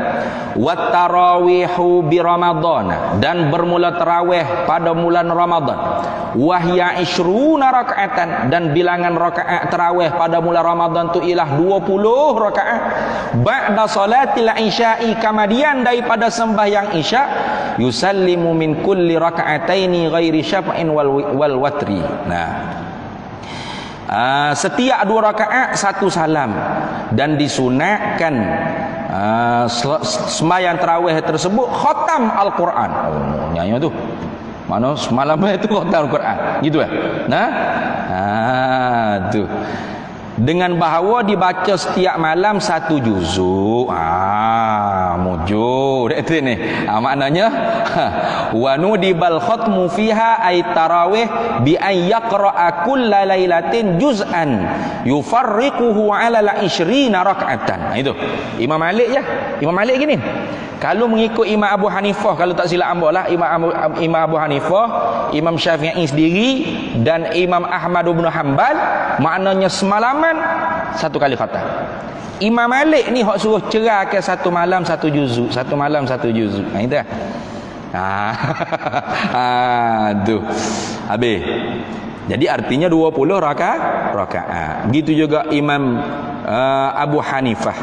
Wat tarawihu bi Ramadan, dan bermula tarawih pada bulan Ramadan. Wahya 20 rakaatan, dan bilangan rakaat tarawih pada bulan Ramadan tu ialah 20 rakaat. Ba'da salatil isya'i, kemudian daripada sembahyang isya, yusallimu min kulli raka'ataini ghairi syaf'in wal watri. Setiap 2 rakaat 1 salam, dan disunatkan sembahyang tarawih tersebut khatam Al-Quran. Nyanyi tu mana semalam itu khatam Al-Quran gitu tu dengan bahawa dibaca setiap malam 1 juzuk. Mujur itu ni. Maknanya wa nudibal khatmu fiha ay tarawih bi ay yaqra'a kulla lailatin juz'an yufarriquhu ala 20 rak'atan. Itu Imam Malik ya. Imam Malik gini. Kalau mengikut Imam Abu Hanifah, kalau tak silap ambil lah, Imam Abu Hanifah, Imam Syafi'i sendiri dan Imam Ahmad bin Hanbal, maknanya semalaman 1 kali khatam. Imam Malik ni hak suruh cerahkan 1 malam 1 juzuk, 1 malam 1 juzuk. Itu dah. Tu. Habis. Jadi artinya 20 rakaat. Begitu juga Imam Abu Hanifah.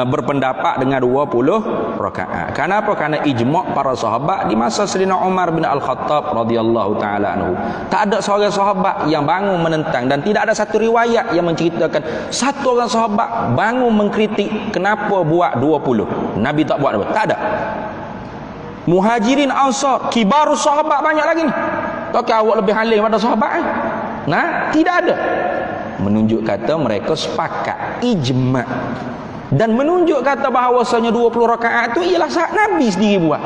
Berpendapat dengan 20 rakaat. Kenapa? Karena ijma' para sahabat di masa Sayyidina Umar bin Al-Khattab radhiyallahu taala anhu. Tak ada seorang sahabat yang bangun menentang, dan tidak ada satu riwayat yang menceritakan satu orang sahabat bangun mengkritik kenapa buat 20. Nabi tak buat apa? Tak ada. Muhajirin Ansar, kibarus sahabat banyak lagi ni. Tak awak lebih halim pada sahabat Nah, tidak ada. Menunjuk kata mereka sepakat, ijma'. Dan menunjuk kata bahawasanya 20 rakaat itu ialah saat Nabi sendiri buat.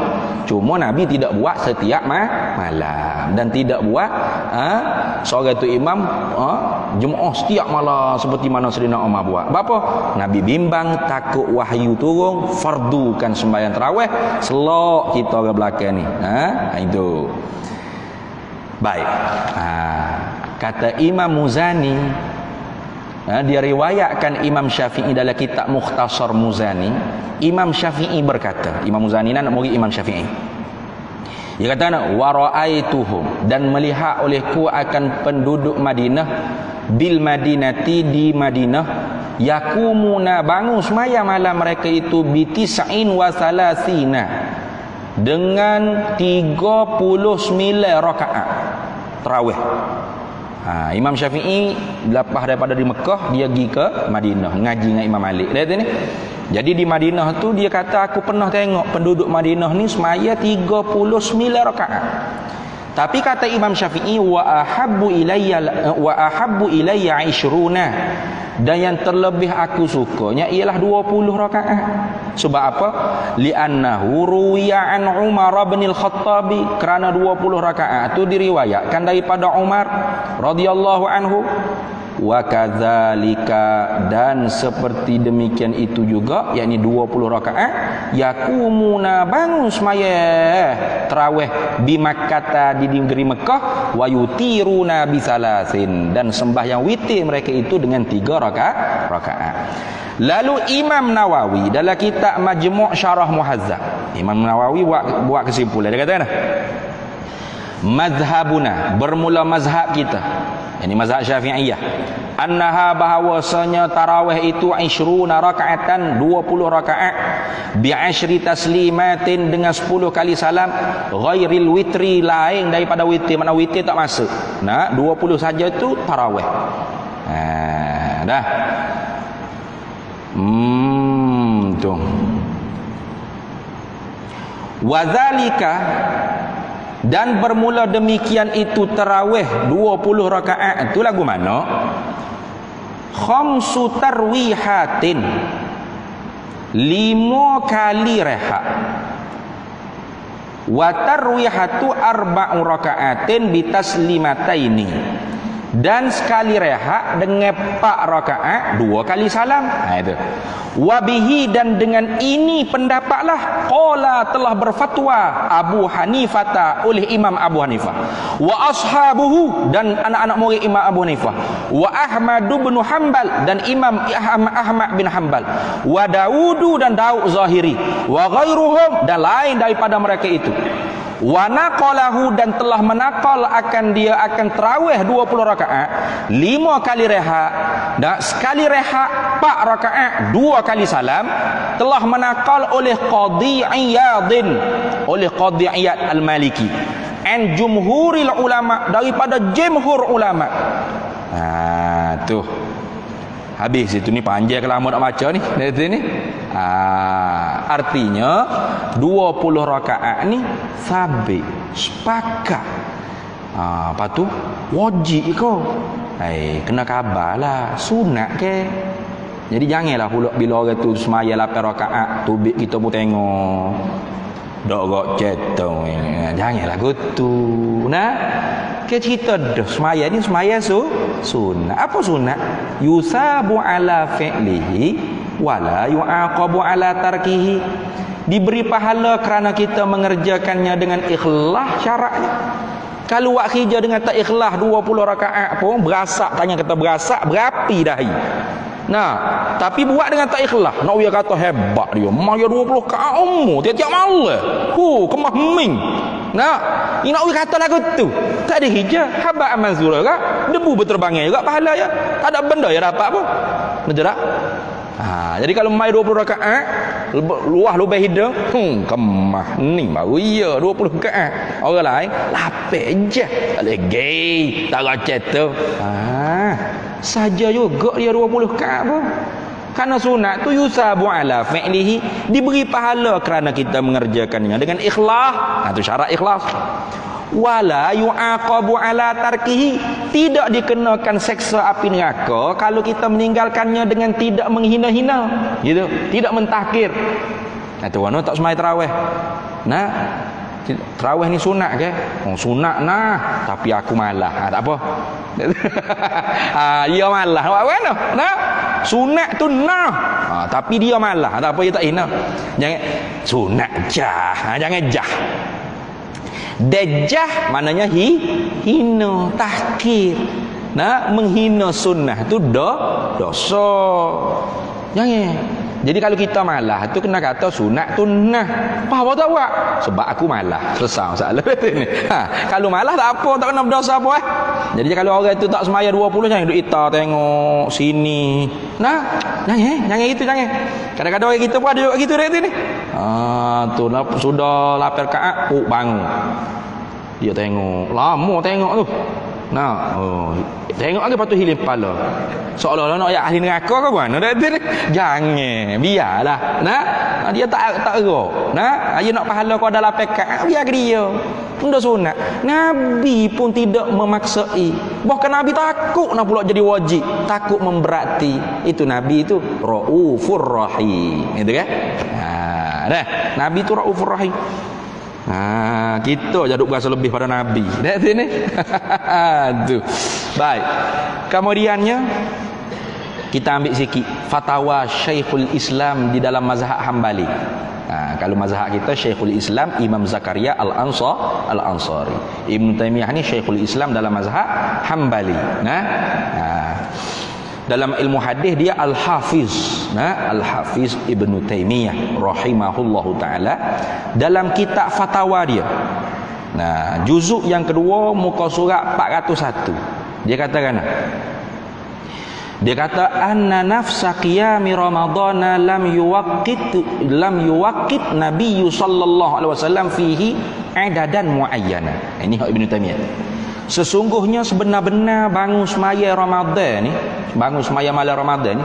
Cuma Nabi tidak buat setiap malam dan tidak buat seorang itu imam jemaah setiap malam seperti mana Sayyidina Umar buat. Apa? Nabi bimbang takut wahyu turun, fardukan sembahyang tarawih, selok kita ke belakang ni. Itu. Baik. Kata Imam Muzani, dia riwayatkan Imam Syafi'i dalam kitab Mukhtasar Muzani. Imam Syafi'i berkata, Imam Muzani nak murid Imam Syafi'i. Dia kata, wa ra'aituhum, dan melihat olehku akan penduduk Madinah, bil Madinati, di Madinah, yakumuna, bangun semaya malam mereka itu bitis'in wa salasina, dengan 39 rakaat tarawih. Imam Syafi'i lepas daripada di Mekah dia pergi ke Madinah ngaji dengan Imam Malik. Dia kata ni. Jadi di Madinah tu dia kata aku pernah tengok penduduk Madinah ni semaya 39 rakaat. Tapi kata Imam Syafi'i wa ahabbu ilayya 20, dan yang terlebih aku sukanya ialah 20 rakaat. Sebab apa? Li'annahu ruwiya an Umar bin al-Khattab, kerana 20 rakaat itu diriwayatkan daripada Umar radhiyallahu anhu. Wa kadzalika, dan seperti demikian itu juga, yakni 20 rakaat yakumuna, bangun semaya tarawih bi Makkah, di negeri Mekah, wa yutiruna bi salasin, dan sembahyang witir mereka itu dengan 3 rakaat. Lalu Imam Nawawi dalam kitab Majmu' Syarah Muhazzab, Imam Nawawi buat kesimpulan. Dia kata mazhabuna, bermula mazhab kita, ini mazhab Syafi'iyah, annaha, bahawasanya tarawih itu 20 rakaatan, 20 rakaat, bi 10 taslimatin, dengan 10 kali salam, ghairil witri, lain daripada witir. Mana witir tak masuk. Nah, 20 saja itu tarawih. Dah. Tu. Wazalika, dan bermula demikian itu tarawih 20 rakaat itu lagu mana? Khamsu tarwihatin, 5 kali rehat. Wa tarwihatu 4 rakaatin bitaslimataini, dan sekali rehat dengan 4 rakaat 2 kali salam. Itu. Wabihi, dan dengan ini pendapatlah qala, telah berfatwa Abu Hanifah, oleh Imam Abu Hanifah, wa ashabuhu, dan anak-anak murid Imam Abu Hanifah, wa Ahmad bin Hanbal, dan Imam Ahmad bin Hanbal, wa Daudu, dan Daud Zahiri, wa ghairuhum, dan lain daripada mereka itu. Wa naqalahu, dan telah menakal akan dia akan tarawih 20 rakaat, 5 kali rehat, dan sekali rehat 4 rakaat 2 kali salam, telah menakal oleh Qadhi Iyadin, oleh Qadhi Iyad Al-Maliki, an jumhuril ulama, daripada jumhur ulama. Tu habis itu, ni panjang kalau nak baca ni. Ni. Artinya 20 rakaat ni sabit, sepakat. Lepas tu wajib kau. Kena khabarlah, sunat ke. Jadi janganlah pula bila orang tu semaya 8 rakaat, tubik kita pun tengok. Dok gok cetong. Janganlah gitu. Nah, ke cerita dah semaya ni semaya sunat. Apa sunat? Yusabu ala fi'lihi wala yu'aqabu ala tarkihi. Diberi pahala kerana kita mengerjakannya dengan ikhlas syaratnya. Kalau buat kerja dengan tak ikhlas 20 rakaat pun berasak, tanya kata berasak berapi dahi. Nah, tapi buat dengan tak ikhlas, nak dia kata hebat dia. Maya 20 rakaat umur tiap-tiap malam. Kemah ming. Nah, ini nak dia kata lagu tu. Tak ada hijab, haba amal zura kak. Debu berterbangan juga pahala ya. Tak ada benda ya dapat pun. Betul tak? Jadi kalau mai 20 rakaat, luah lubang hidung, kemah ni baru ya 20 rakaat. Orang lain lapik je. Tak boleh gay, tak racet tu. Saja juga dia 20 rakaat pun. Karena sunat tu yusabu ala fi'lihi, diberi pahala kerana kita mengerjakannya dengan ikhlas. Itu syarat ikhlas. wala yu'aqabu ala tarkihi, tidak dikenakan seksa api neraka kalau kita meninggalkannya dengan tidak menghina-hina, gitu, tidak mentahkir. Itu warna tak semai tarawih. Nah, tarawih ni sunat ke? Oh, sunat nah, tapi aku malah. Tak apa. Dia malah. Buat mana? Nah, sunat tu nah. Tapi dia malah. Tak apa, dia tak hina. Jangan sunat jah. Jangan jah. Dejah maknanya hina, tahkir. Nah, menghina sunnah tu dosa. Jangan. Jadi kalau kita malah tu kena kata sunat tu nah. Apa tak buat? Sebab aku malah. Selesai masalah ni. Kalau malah tak apa, tak kena berdosa apa. Jadi kalau orang tu tak semaya 20 jangan duduk ita tengok sini. Nah, jangan gitu, jangan. Kadang-kadang orang kita pun ada juga gitu ni. Tu sudah lapar rakaat, bangun. Dia tengok, lama tengok tu. Nah, tengok lagi lepas tu hilang kepala. Seolah-olah nak ahli neraka ke mana? Jangan, biarlah. Nah, dia tak erok. Nah, dia nak pahala kau dalam pekat, biar ke dia. Benda sunat. Nabi pun tidak memaksai. Bahkan Nabi takut nak pula jadi wajib, takut memberati. Itu Nabi itu Raufur Rahim. Gitu kan? Dah, Nabi itu Raufur Rahim. Kita jadi berasa lebih pada Nabi. Dah sini. Tu. Baik. Kemudiannya kita ambil sikit fatwa Syekhul Islam di dalam mazhab Hambali. Kalau mazhab kita Syekhul Islam Imam Zakaria Al-Ansari. Ibn Taimiyah ni Syekhul Islam dalam mazhab Hambali. Dalam ilmu hadis dia Al-Hafiz, Al-Hafiz Ibn Taimiyah rahimahullahu taala dalam kitab fatwa dia. Juzuk yang kedua muka surat 401. Dia katakan dia kata anna nafsa qiyami ramadhana lam yuwaqqit Nabi sallallahu alaihi wasallam fihi adadan muayyana. Ini Ibn Taimiyah. Sesungguhnya sebenar-benar bangun semaya Ramadan ni, bangun semaya malam Ramadan ni,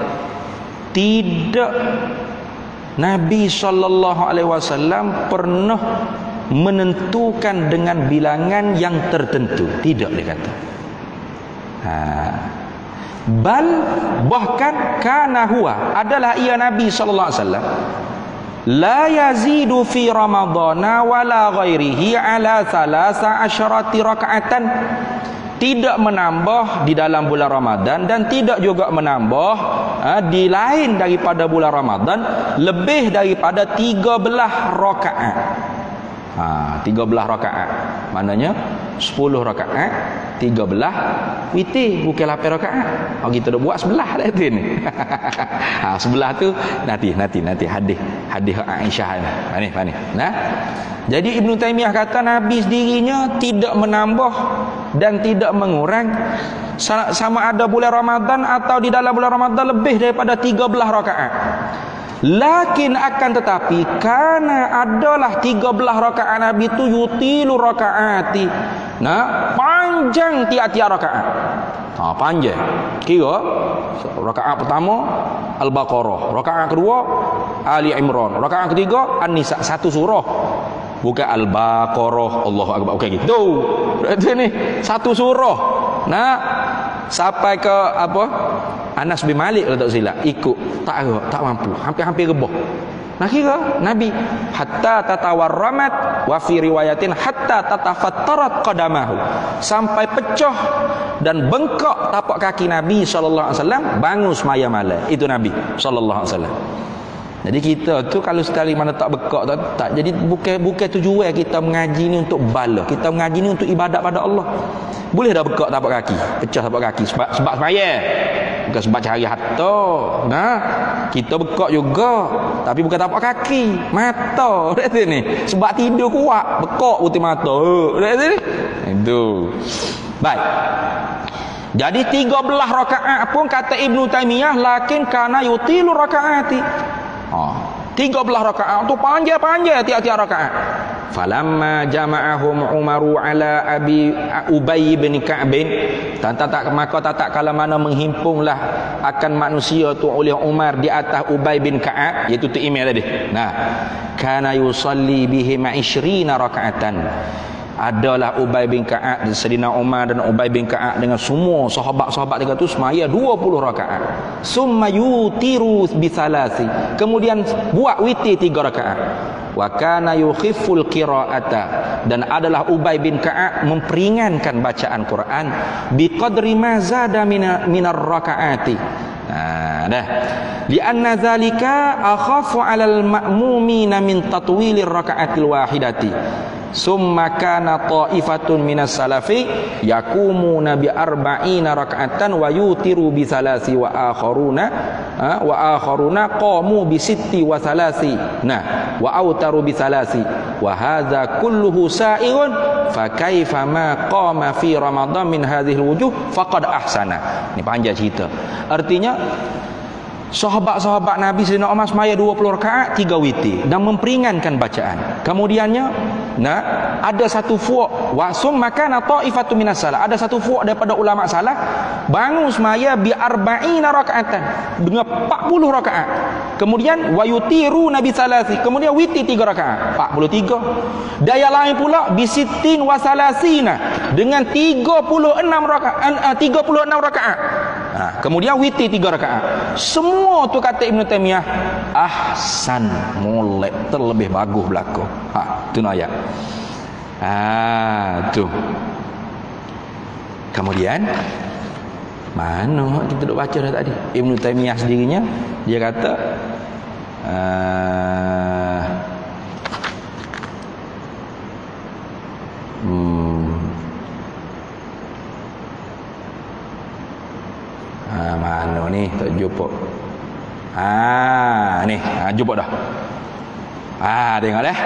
tidak Nabi sallallahu alaihi wasallam pernah menentukan dengan bilangan yang tertentu. Tidak, dia kata. Bahkan kana huwa adalah ia Nabi sallallahu alaihi wasallam la yazidu fi ramadhana wala ghairihi ala 13 raka'atan, tidak menambah di dalam bulan Ramadan dan tidak juga menambah di lain daripada bulan Ramadan lebih daripada 13 rakaat. 13 rakaat maknanya 10 rakaat 13 witir, bukan 8 rakaat. Kita dah buat sebelah dah tu ni. Sebelah tu nanti hadis Aisyah ni. Jadi Ibn Taimiyah kata Nabi sendirinya tidak menambah dan tidak mengurang sama ada bulan Ramadan atau di dalam bulan Ramadan lebih daripada 13 rakaat. Lakin akan tetapi karena adalah 13 rakaat Nabi itu yutilu rakaati. Panjang tiap-tiap rakaat. Panjang. Kira rakaat pertama Al-Baqarah, rakaat kedua Ali Imran, rakaat ketiga An-Nisa, satu surah. Bukan Al-Baqarah, Allahu Akbar, bukan gitu. Berarti ni satu surah. Sampai ke apa? Anas bin Malik kalau tak silap ikut tak mampu, hampir rebah. Kira Nabi hatta tatawarramat wa fi riwayatin hatta tatafattarat qadamahu, sampai pecah dan bengkak tapak kaki Nabi sallallahu alaihi wasallam bangun semaya malam. Itu Nabi sallallahu alaihi wasallam. Jadi kita tu kalau sekali mana tak bekak tak. Jadi bukan tujuan kita mengaji ni untuk bala. Kita mengaji ni untuk ibadat pada Allah. Boleh dah bekak tapak kaki, pecah tapak kaki sebab sembahyang. Bukan sebab cari harta. Kita bekak juga, tapi bukan tapak kaki, mata. Lihat ni. Sebab tidur kuat, bekak putih mata. Lihat ni. Itu. Baik. Jadi 13 rakaat pun kata Ibn Taimiyah lakin kana yutilu rakaati. 13 rakaat tu panjang-panjang tiap-tiap rakaat. Falamma jama'ahum Umaru ala Abi Ubay bin Ka'b, maka kala mana menghimpunglah akan manusia tu oleh Umar di atas Ubay bin Ka'ab, iaitu tu email tadi. Kana yusalli bihim 20 rakaatan. adalah Ubay bin Ka'ab dan Sayyidina Umar dan Ubay bin Ka'ab dengan semua sahabat-sahabat dia tu semaya 20 rakaat. Summa yutiru bisalasi. Kemudian buat witir 3 rakaat. Wa kana yukhifful qira'ata, dan adalah Ubay bin Ka'ab memperingankan bacaan Quran biqadri ma zada minar rakaati. Dah. Lianna zalika akhafu 'alal ma'mumina min tatwilir raka'atil wahidati. Summa kana ta'ifatun minas salafi yakumuna bi arba'ina raka'atan wa yutiru bi salasi wa akharuna qamu bi sitti wa salasi wa autaru bi salasi wa hadza kulluhu sa'irun fa kaifa ma qama fi ramadan min hadhihi alwujuh faqad ahsana. Ni panjang cerita. Artinya sahabat-sahabat Nabi Sayyidina Umar semaya 20 rakaat 3 witir dan memperingankan bacaan. Kemudiannya ada satu fuq wasum makana taifatu minas salah, ada satu fuq daripada ulama salaf bangun semaya bi arba'ina rakaatan dengan 40 rakaat. Kemudian wayutiru nabi salasi, kemudian witir 3 rakaat 43. Daya lain pula bi sittin wa salasina dengan 36 rakaat. Kemudian witir 3 rakaat. Semua tu kata Ibn Taymiyah ahsan, molek, terlebih bagus berlaku. Tu ayat. Tu. Kemudian mana kita duk baca dah tadi? Ibn Taymiyah sendirinya dia kata mana ni tak jumpa. Ni jumpa dah. Tengok dah.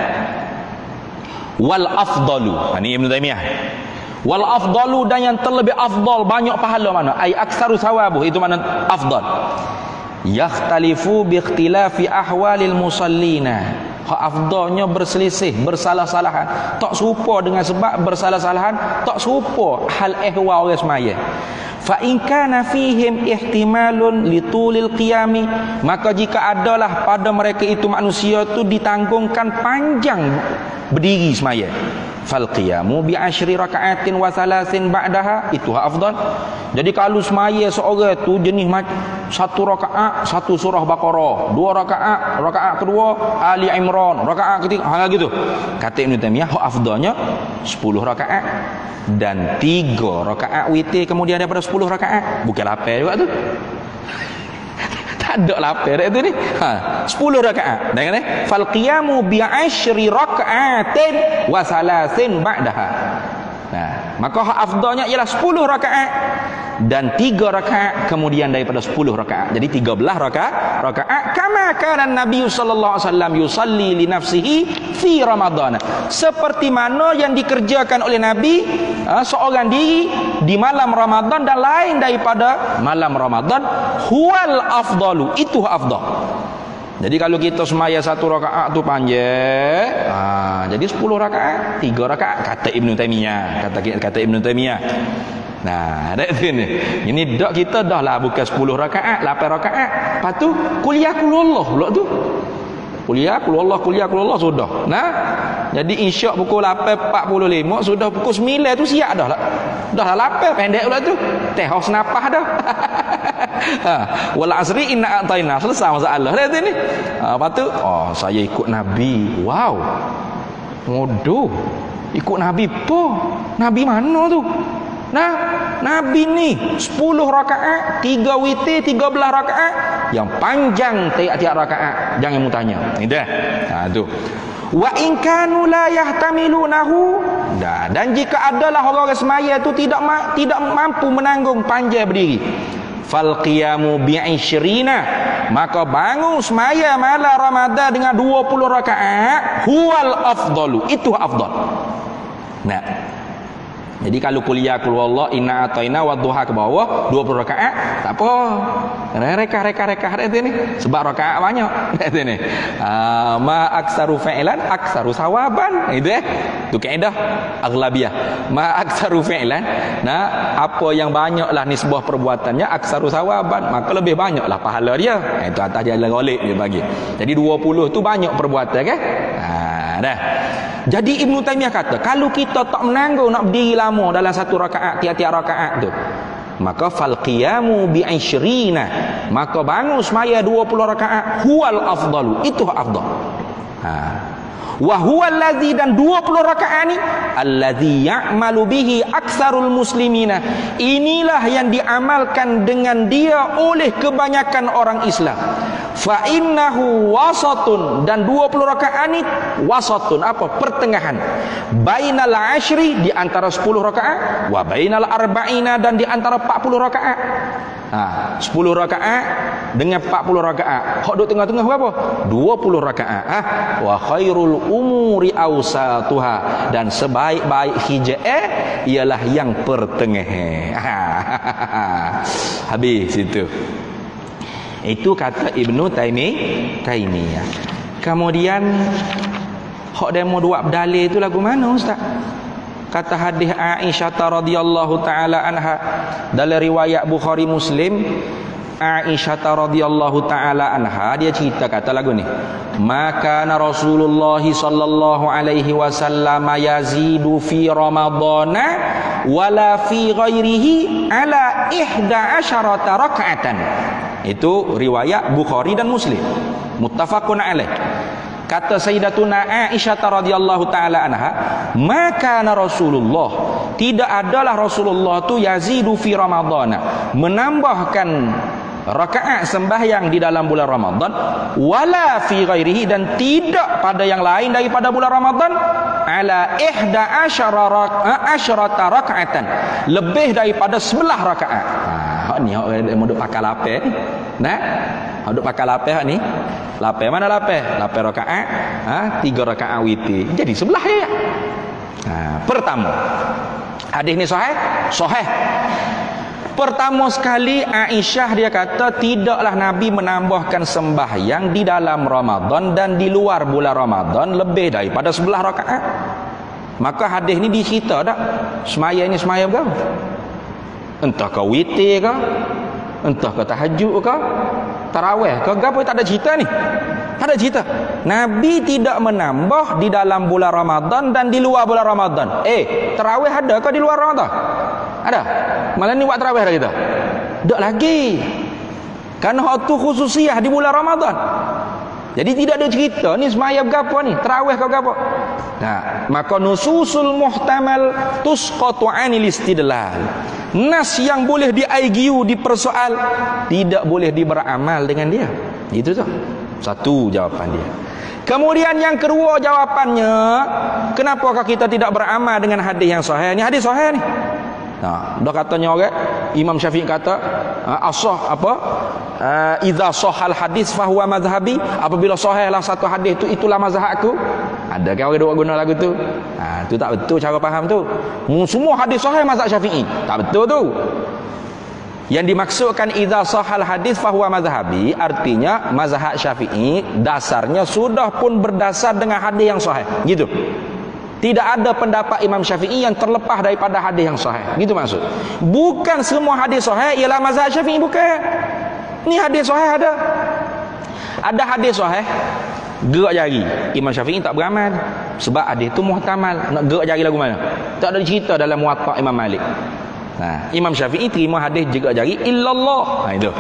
Wal afdalu. Ni Ibn Taymiyah. Wal afdalu, dan yang terlebih afdal, banyak pahala mana? Ai aksaru sawabuh, itu mana afdal. Yakhtalifu bi ikhtilafi ahwalil musallina. Hak afdalnya berselisih, bersalah-salahan. Tak serupa dengan sebab bersalah-salahan, tak serupa hal ihwal orang semaya. Fa in kana fihim ihtimalun litulil qiyami, maka jika adalah pada mereka itu manusia itu ditanggungkan panjang berdiri semaya, fal qiyamu bi asyri raka'atin wa salasin ba'daha, itu afdal. Jadi kalau semaya seorang itu jenis 1 rakaat 1 surah Baqarah, 2 rakaat kedua Ali Imran, rakaat ketiga gitu. Kata Ibn Taymiyah afdalnya 10 rakaat dan 3 rakaat witir kemudian daripada 10 rakaat. Bukan lapar juga tu. Tak ada lapar dah tu ni. 10 rakaat. Dengar fal qiyamu bi asyri raka'atin wa salasin ba'daha. Maka afdalnya ialah 10 rakaat dan 3 rakaat kemudian daripada 10 rakaat. Jadi 13 rakaat kama kana Nabi sallallahu alaihi wasallam yusalli li nafsihi fi Ramadan. Seperti mana yang dikerjakan oleh Nabi seorang diri di malam Ramadan dan lain daripada malam Ramadan, huwal afdalu, itu afdal. Jadi kalau kita semaya 1 rakaat tu panjang, jadi 10 rakaat, 3 rakaat kata Ibn Taymiyah, kata Ibn Taymiyah. Dah tu ni. Ini dak kita dah lah bukan 10 rakaat, 8 rakaat. Lepas tu kuliah kulullah pula tu. Kuliah kulullah sudah. Jadi isyak pukul 8.45 sudah pukul 9 tu siap dah lah. Dah lah 8 pendek pula tu. Teh haus napah dah. Wal asri inna a'tayna, selesai masalah dah tu ni. Lepas tu saya ikut Nabi. Wow. Modoh. Ikut Nabi apa? Nabi mana tu? Nabi ni 10 rakaat, 3 witir, 13 rakaat, yang panjang tiap-tiap rakaat. Jangan mu tanya. Itu dah. Tu. Wa in kanu la yahtamilunahu, dan jika adalah orang semaya tu tidak mampu menanggung panjang berdiri, fal qiyamu bi 20, maka bangun semaya malam Ramadan dengan 20 rakaat huwal afdalu, itu afdal. Jadi kalau kuliah Allah inna ataina wa duha ke bawah 20 rakaat tak apa. Reka ni sebab rakaat banyak kat sini. Ma aksaru fa'ilan aksaru sawaban. Itu tu kaedah aghlabiyah. Ma aksaru fa'ilan, apa yang banyaklah nisbah perbuatannya aksaru sawaban, maka lebih banyaklah pahala dia. Itu atas jalan golek dia bagi. Jadi 20 tu banyak perbuatan kan? Dah. Jadi Ibnu Taimiyah kata, kalau kita tak menanggung nak berdiri lama dalam satu rakaat, tiap-tiap rakaat tu, maka fal qiyamu bi 20, maka bangun semaya 20 rakaat huwal afdalu, itu afdal. Wa huwa allazi, dan 20 rakaat ni allazi ya'malu bihi aktsarul muslimina, inilah yang diamalkan dengan dia oleh kebanyakan orang Islam. Fa innahu wasatun, dan 20 rakaat ni wasatun, apa? Pertengahan. Bainal ashri, di antara 10 rakaat, wa bainal arba'ina, dan di antara 40 rakaat. 10 rakaat dengan 40 rakaat. Hak duk tengah-tengah berapa? 20 rakaat. Wa khairul umuri awsatuha, dan sebaik-baik hijrah ialah yang pertengah. Habis itu. Itu kata Ibnu Taimiyah. Kemudian hak demo dua berdalil itu lagu mana ustaz? Kata hadis Aisyah radhiyallahu taala anha dalam riwayat Bukhari Muslim, Aisyah radhiyallahu taala anha dia cerita kata lagu ni, maka Rasulullah sallallahu alaihi wasallam yazidu fi ramadhana wala fi ghairihi ala 11 rakaatan. Itu riwayat Bukhari dan Muslim, muttafaqun alaih. Kata Sayyidatuna Aisyah radhiyallahu taala anha, maka Rasulullah, tidak adalah Rasulullah tu yazidu fi ramadhana, menambahkan rakaat sembahyang di dalam bulan Ramadan, wala fi ghairihi, dan tidak pada yang lain daripada bulan Ramadan, ala 11 rakaatan, lebih daripada 11 rakaat. Ni hak mau duk pakai lapar ni. Nah, hak duk pakai lapar ni. Lapar mana lapar? Lapar rakaat, 3 rakaat witir. Jadi 11 ya. Pertama, hadis ni sahih? Sahih. Pertama sekali Aisyah dia kata tidaklah Nabi menambahkan sembahyang di dalam Ramadan dan di luar bulan Ramadan lebih daripada 11 rakaat. Maka hadis ni dicerita tak semaya ni semaya berapa? Entah kau witir ke, entah kau tahajud ke, tarawih ke, apa tak ada cerita ni. Tak ada cerita. Nabi tidak menambah di dalam bulan Ramadan dan di luar bulan Ramadan. Tarawih ada ke di luar Ramadan? Ada. Malah ni buat tarawih dah kita. Tak lagi. Kerana hak tu khususiyah di bulan Ramadan. Jadi tidak ada cerita ni semaya berapa ni, tarawih ke berapa. Maka nususul muhtamal tusqatu anil istidlal. Nas yang boleh diargue, dipersoal, tidak boleh diberamal dengan dia. Itu tu. Satu jawapan dia. Kemudian yang kedua jawapannya, kenapakah kita tidak beramal dengan hadis yang sahih? Ni hadis sahih ni. Dah katanya orang Imam Syafi'i kata asah apa? Idza sahal hadis fa huwa mazhabi, apabila sahihlah satu hadis itu itulah mazhabku. Ada kan orang duk guna lagu tu? Tu tak betul cara faham tu. Semua hadis sahih mazhab Syafi'i. Tak betul tu. Yang dimaksudkan idza sahal hadis fa huwa mazhabi, artinya mazhab Syafi'i dasarnya sudah pun berdasar dengan hadis yang sahih. Gitu. Tidak ada pendapat Imam Syafi'i yang terlepas daripada hadis yang sahih. Gitu maksud. Bukan semua hadis sahih ialah mazhab Syafi'i, bukan. Ni hadis sahih ada. Ada hadis sahih gerak jari. Imam Syafi'i tak beramal sebab hadis tu muhtamal. Nak gerak jari lagu mana? Tak ada cerita dalam Muwatta Imam Malik. Imam Syafi'i terima hadis gerak jari illallah. Itu.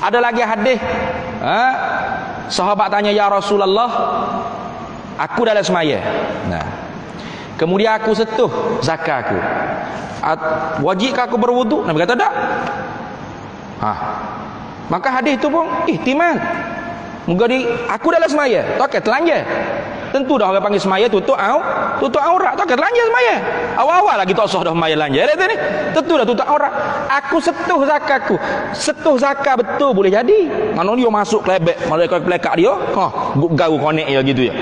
Ada lagi hadis sahabat tanya, ya Rasulullah, aku dalam semaya. Kemudian aku setuh zakat aku. Wajibkah aku berwuduk? Nabi kata tak. Maka hadis tu pun ihtimal. Mengadi aku dalam semaya, tak telanjang. Tentu dah orang panggil semaya tutup aurat, tak telanjang semaya. Awal-awal lagi tak sah dah semaya telanjang ni. Tentu dah tutup aurat. Aku setuh zakatku. Setuh zakat betul boleh jadi. Mana dia masuk kelebek, malaikat pelekak dia, garu konek dia gitu ya.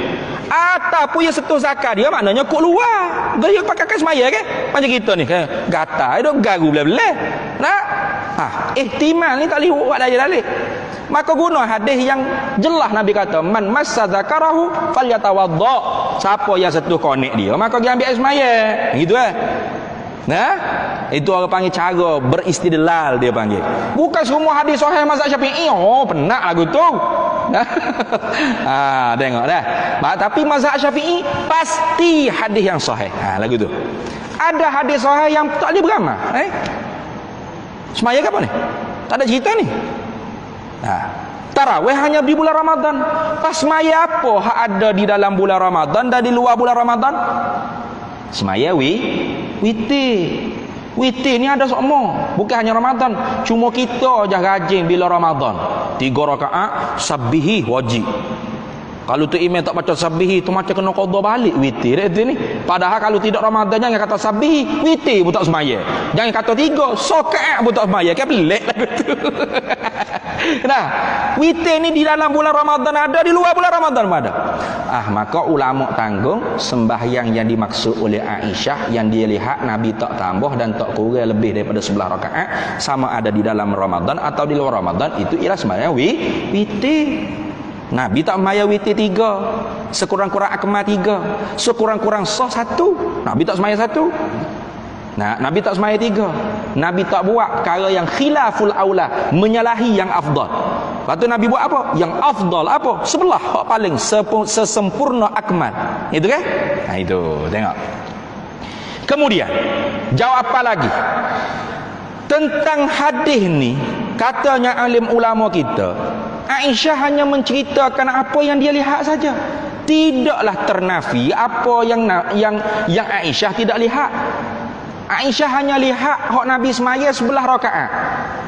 Ataupun dia setuh zakat dia maknanya kok luar. Dia pakai semaya kan? Macam kita ni kan. Gatal dia garu belah-belah. Ihtimal ni tak boleh buat dalil. Maka guna hadis yang jelas Nabi kata, man massa zakarahu falyatawadda. Siapa yang setuh konek dia, maka dia ambil air semaya. Gitu itu orang panggil cara beristidlal, dia panggil. Bukan semua hadis sahih mazhab Syafi'i. Penat lagu tu. Tengok dah. Tapi mazhab Syafi'i pasti hadis yang sahih. Lagu tu. Ada hadis sahih yang tak boleh beramal. Semaya ke apa ni? Tak ada cerita ni. Tarawih hanya di bulan Ramadan. Pas semaya apa hak ada di dalam bulan Ramadan dan di luar bulan Ramadan? Semaya witir. Witir ni ada semua. Bukan hanya Ramadan. Cuma kita je rajin bila Ramadan. 3 rakaat sabbihi wajib. Kalau tu imam tak baca sabbihi tu macam kena qada balik witir itu ni. Padahal kalau tidak Ramadan jangan kata sabbihi, witir pun tak semaya. Jangan kata 3 sokat pun tak semaya. Kan pelik lagu tu. Nah, witir ni di dalam bulan Ramadan ada, di luar bulan Ramadan ada. Maka ulama tanggung sembahyang yang dimaksud oleh Aisyah yang dia lihat Nabi tak tambah dan tak kurang lebih daripada 11 rakaat sama ada di dalam Ramadan atau di luar Ramadan, itu ialah sembahyang witir. Nabi tak semaya witir 3, sekurang-kurang akmal 3, sekurang-kurang sah 1. Nabi tak semaya 1. Nabi tak semaya 3. Nabi tak buat perkara yang khilaful aula, menyalahi yang afdal. Lepas tu Nabi buat apa? Yang afdal apa? Sebelah hak paling sesempurna akmal. Itu kan? Itu tengok. Kemudian jawab apa lagi? Tentang hadis ni, katanya alim ulama kita, Aisyah hanya menceritakan apa yang dia lihat saja. Tidaklah ternafi apa yang Aisyah tidak lihat. Aisyah hanya lihat hak Nabi semaya 11 rakaat.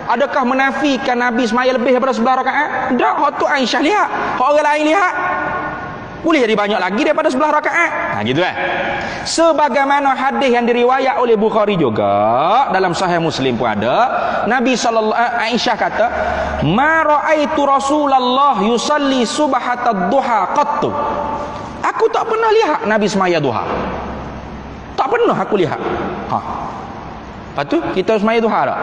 Adakah menafikan Nabi semaya lebih daripada 11 rakaat? Tak, hak tu Aisyah lihat. Hak orang lain lihat boleh jadi banyak lagi daripada 11 rakaat. Gitu kan. Sebagaimana hadis yang diriwayat oleh Bukhari juga, dalam Sahih Muslim pun ada, Aisyah kata, "Ma ra'aitu Rasulullah yusalli subhatad duha qattu." Aku tak pernah lihat Nabi semaya duha. Tak pernah aku lihat. Lepas tu kita semaya duha tak?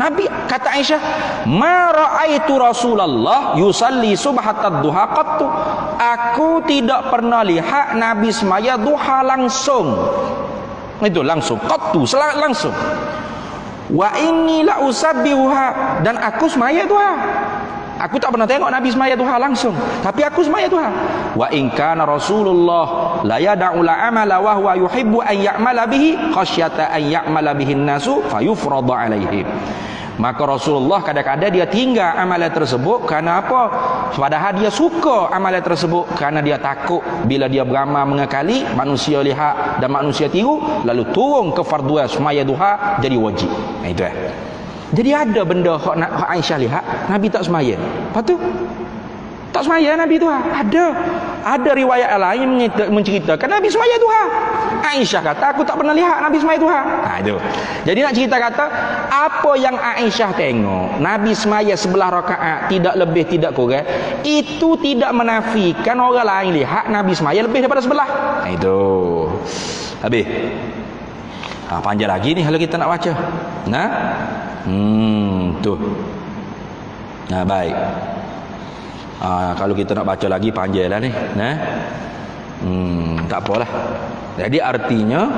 Nabi kata Aisyah, "Ma ra'aitu Rasulullah yusalli subhatad duha qattu." Aku tidak pernah lihat Nabi semaya duha langsung. Itu langsung, qattu, langsung. Wa inni la usabbihuha, dan aku semaya duha. Aku tak pernah tengok Nabi semaya duha langsung, tapi aku semaya duha. Wa in kana Rasulullah la yad'u la amala wa huwa yuhibbu an ya'mala bihi khasyata an ya'mala bihi an-nasu fayufradu alaihim. Maka Rasulullah kadang-kadang dia tinggal amalan tersebut kerana apa? Padahal dia suka amalan tersebut kerana dia takut bila dia beramal mengakali, manusia lihat dan manusia tiru, lalu turun ke farduan semaya duha jadi wajib. Itu Jadi ada benda hak Aisyah lihat Nabi tak semaya. Lepas tu tak semaya Nabi duha. Ada riwayat lain menceritakan Nabi semaya duha. Aisyah kata aku tak pernah lihat Nabi semaya duha. Itu. Jadi nak cerita kata apa yang Aisyah tengok Nabi semaya 11 rakaat tidak lebih tidak kurang, itu tidak menafikan orang lain lihat Nabi semaya lebih daripada 11. Itu. Habis. Panjang lagi ni kalau kita nak baca. Tu. Baik. Kalau kita nak baca lagi panjang lah ni. Tak apalah. Jadi artinya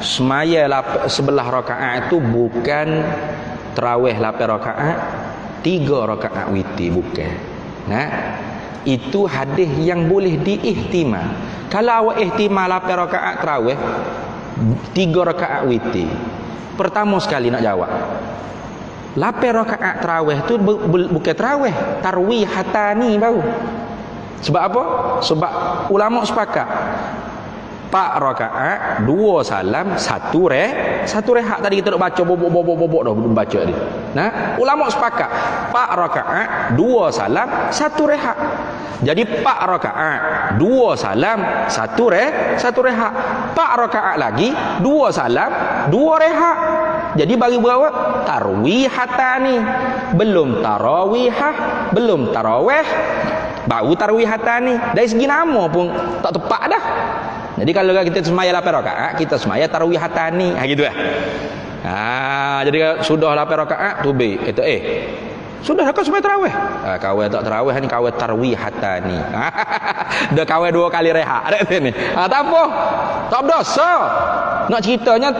semaya 11 rakaat itu bukan tarawih 8 rakaat, 3 rakaat witir, bukan. Itu hadis yang boleh diihtimal. Kalau awak ihtimal 8 rakaat tarawih, 3 rakaat witir. Pertama sekali nak jawab, 8 rakaat tarawih tu bukan tarawih, tarwihatani baru. Sebab apa? Sebab ulama sepakat 4 rakaat, 2 salam, 1 rehat. Tadi kita nak baca bobok dah belum baca dia. Ulama sepakat 4 rakaat, 2 salam, 1 rehat. Jadi 4 rakaat, 2 salam, 1 rehat. 4 rakaat lagi, 2 salam, 2 rehat. Jadi bagi berapa? Tarwihatani. Belum tarawihah, belum tarawih, baru tarwihatani. Dari segi nama pun tak tepat dah. Jadi kalau kita semaya 8 rakaat, kita semaya tarwihatani. Gitu jadi sudah 8 rakaat tu kata sudah kau semaya tarawih. Kau tak tarawih ni, kau tarwihatani. Dah kau 2 kali rehat ada sini. Tak apa. Tak berdosa. Nak ceritanya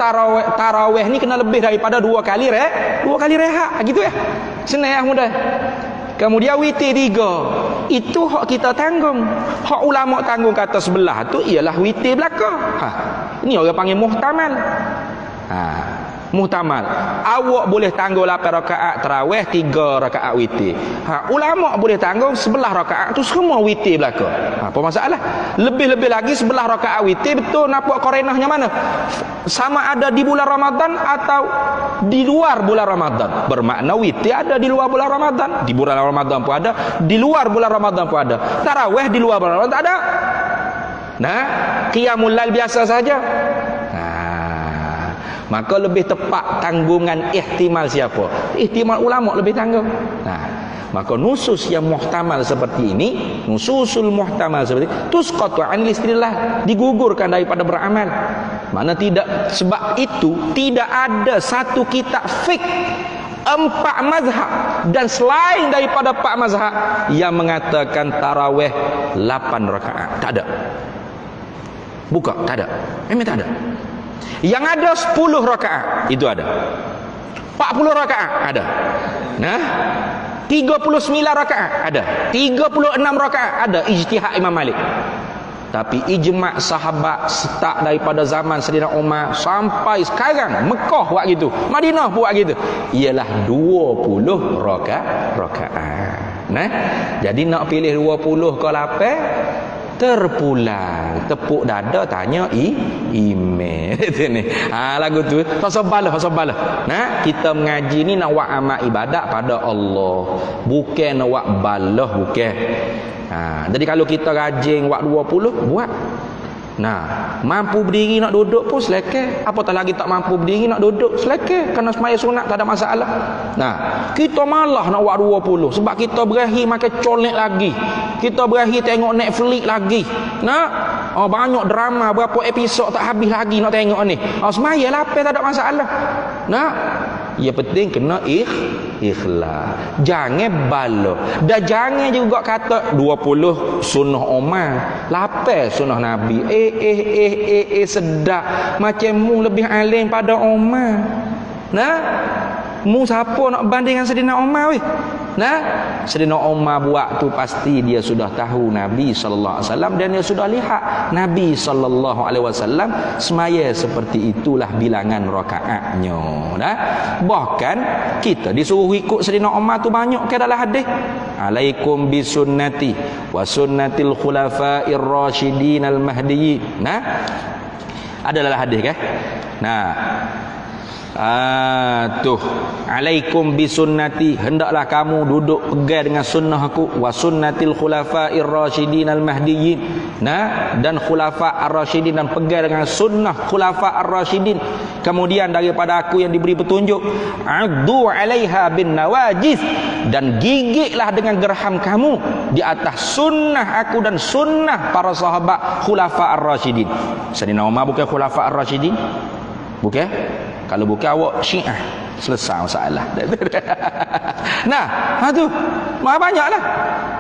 tarawih ni kena lebih daripada 2 kali rehat. Gitu Senang mudah. Kemudian witir 3. Itu hak kita tanggung. Hak ulama tanggung kata sebelah tu ialah witir belaka. Ini orang panggil muhtamal. Muhtamal. Awak boleh tanggung 8 rakaat tarawih, 3 rakaat witir. Ulama boleh tanggung 11 rakaat tu semua witir belaka. Apa masalah? Lebih-lebih lagi 11 rakaat witir betul nampak korenahnya mana? Sama ada di bulan Ramadan atau di luar bulan Ramadan. Bermakna witir ada di luar bulan Ramadan, di bulan Ramadan pun ada, di luar bulan Ramadan pun ada. Tarawih di luar bulan Ramadan ada. Nah, qiyamul lail biasa saja. Maka lebih tepat tanggungan ihtimal siapa? Ihtimal ulama lebih tanggung. Maka nusus yang muhtamal seperti ini, nususul muhtamal seperti ini, tusqatu an istidlal, digugurkan daripada beramal. Mana tidak, sebab itu tidak ada satu kitab fiqh 4 mazhab dan selain daripada 4 mazhab yang mengatakan tarawih 8 rakaat. Tak ada. Buka, tak ada. Memang tak ada. Yang ada 10 rakaat itu ada. 40 rakaat ada. Nah, 39 rakaat ada. 36 rakaat ada ijtihad Imam Malik. Tapi ijma' sahabat start daripada zaman Sayyidina Umar sampai sekarang, Mekah buat gitu, Madinah buat gitu, ialah 20 rakaat. Nah, jadi nak pilih 20 ke 8 terpulang, tepuk dada tanya email ni. Lagu tu fasabalah. Nah, kita mengaji ni nak buat amal ibadat pada Allah, bukan nak buat balah, bukan. Jadi kalau kita rajin buat 20, buat. Nah, mampu berdiri nak duduk pun selekeh. Apatah lagi tak mampu berdiri nak duduk, selekeh. Kerana semaya sunat tak ada masalah. Nah, kita malah nak buat 20 sebab kita berakhir makan colek lagi. Kita berakhir tengok Netflix lagi. Nah, banyak drama, berapa episod tak habis lagi nak tengok ni. Semaya lapar tak ada masalah. Nah, yang penting kena ikhlas. Jangan bala. Dan jangan juga kata 20 sunnah Umar, 8 sunnah Nabi. Sedap. Macam mu lebih alim pada Umar. Nah, mu siapa nak bandingkan Sayyidina Umar weh? Nah, Sayyidina Umar buat tu pasti dia sudah tahu Nabi sallallahu alaihi wasallam dan dia sudah lihat Nabi sallallahu alaihi wasallam semaya seperti itulah bilangan rakaatnya. Nah, bahkan kita disuruh ikut Sayyidina Umar tu banyak ke dalam hadis. Alaikum bisunnati wa sunnatil khulafa'ir rasyidin al mahdiyyin. Nah, ada dalam hadis kan? Nah, tuh, alaikum bisunnati, hendaklah kamu duduk pegang dengan sunnah aku, wa sunnatil khulafa'ir rasyidin al mahdiyyin. Nah, dan khulafa ar-rasyidin, dan pegang dengan sunnah khulafa ar-rasyidin. Kemudian daripada aku yang diberi petunjuk, addu 'alaiha bin nawajiz, dan gigitlah dengan geraham kamu di atas sunnah aku dan sunnah para sahabat khulafa ar-rasyidin. Sayyidina Umar bukan khulafa ar-rasyidin? Bukan? Kalau bukan awak Syiah, selesai masalah. Nah, tu banyaklah.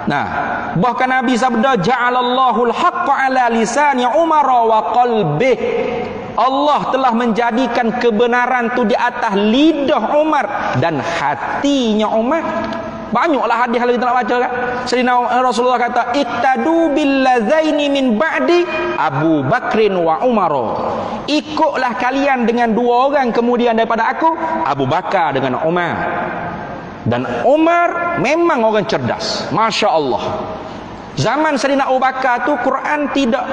Nah, bahkan Nabi sabda ja'alallahu al-haqqa 'ala lisani Umar wa qalbih. Allah telah menjadikan kebenaran tu di atas lidah Umar dan hatinya Umar. Banyaklah hadis kalau kita nak baca kan. Sayyidina Rasulullah kata, iktadu billazaini min ba'di Abu Bakrin wa Umar. Ikutlah kalian dengan 2 orang kemudian daripada aku, Abu Bakar dengan Umar. Dan Umar memang orang cerdas, Masya Allah. Zaman Sayyidina Abu Bakar tu Quran tidak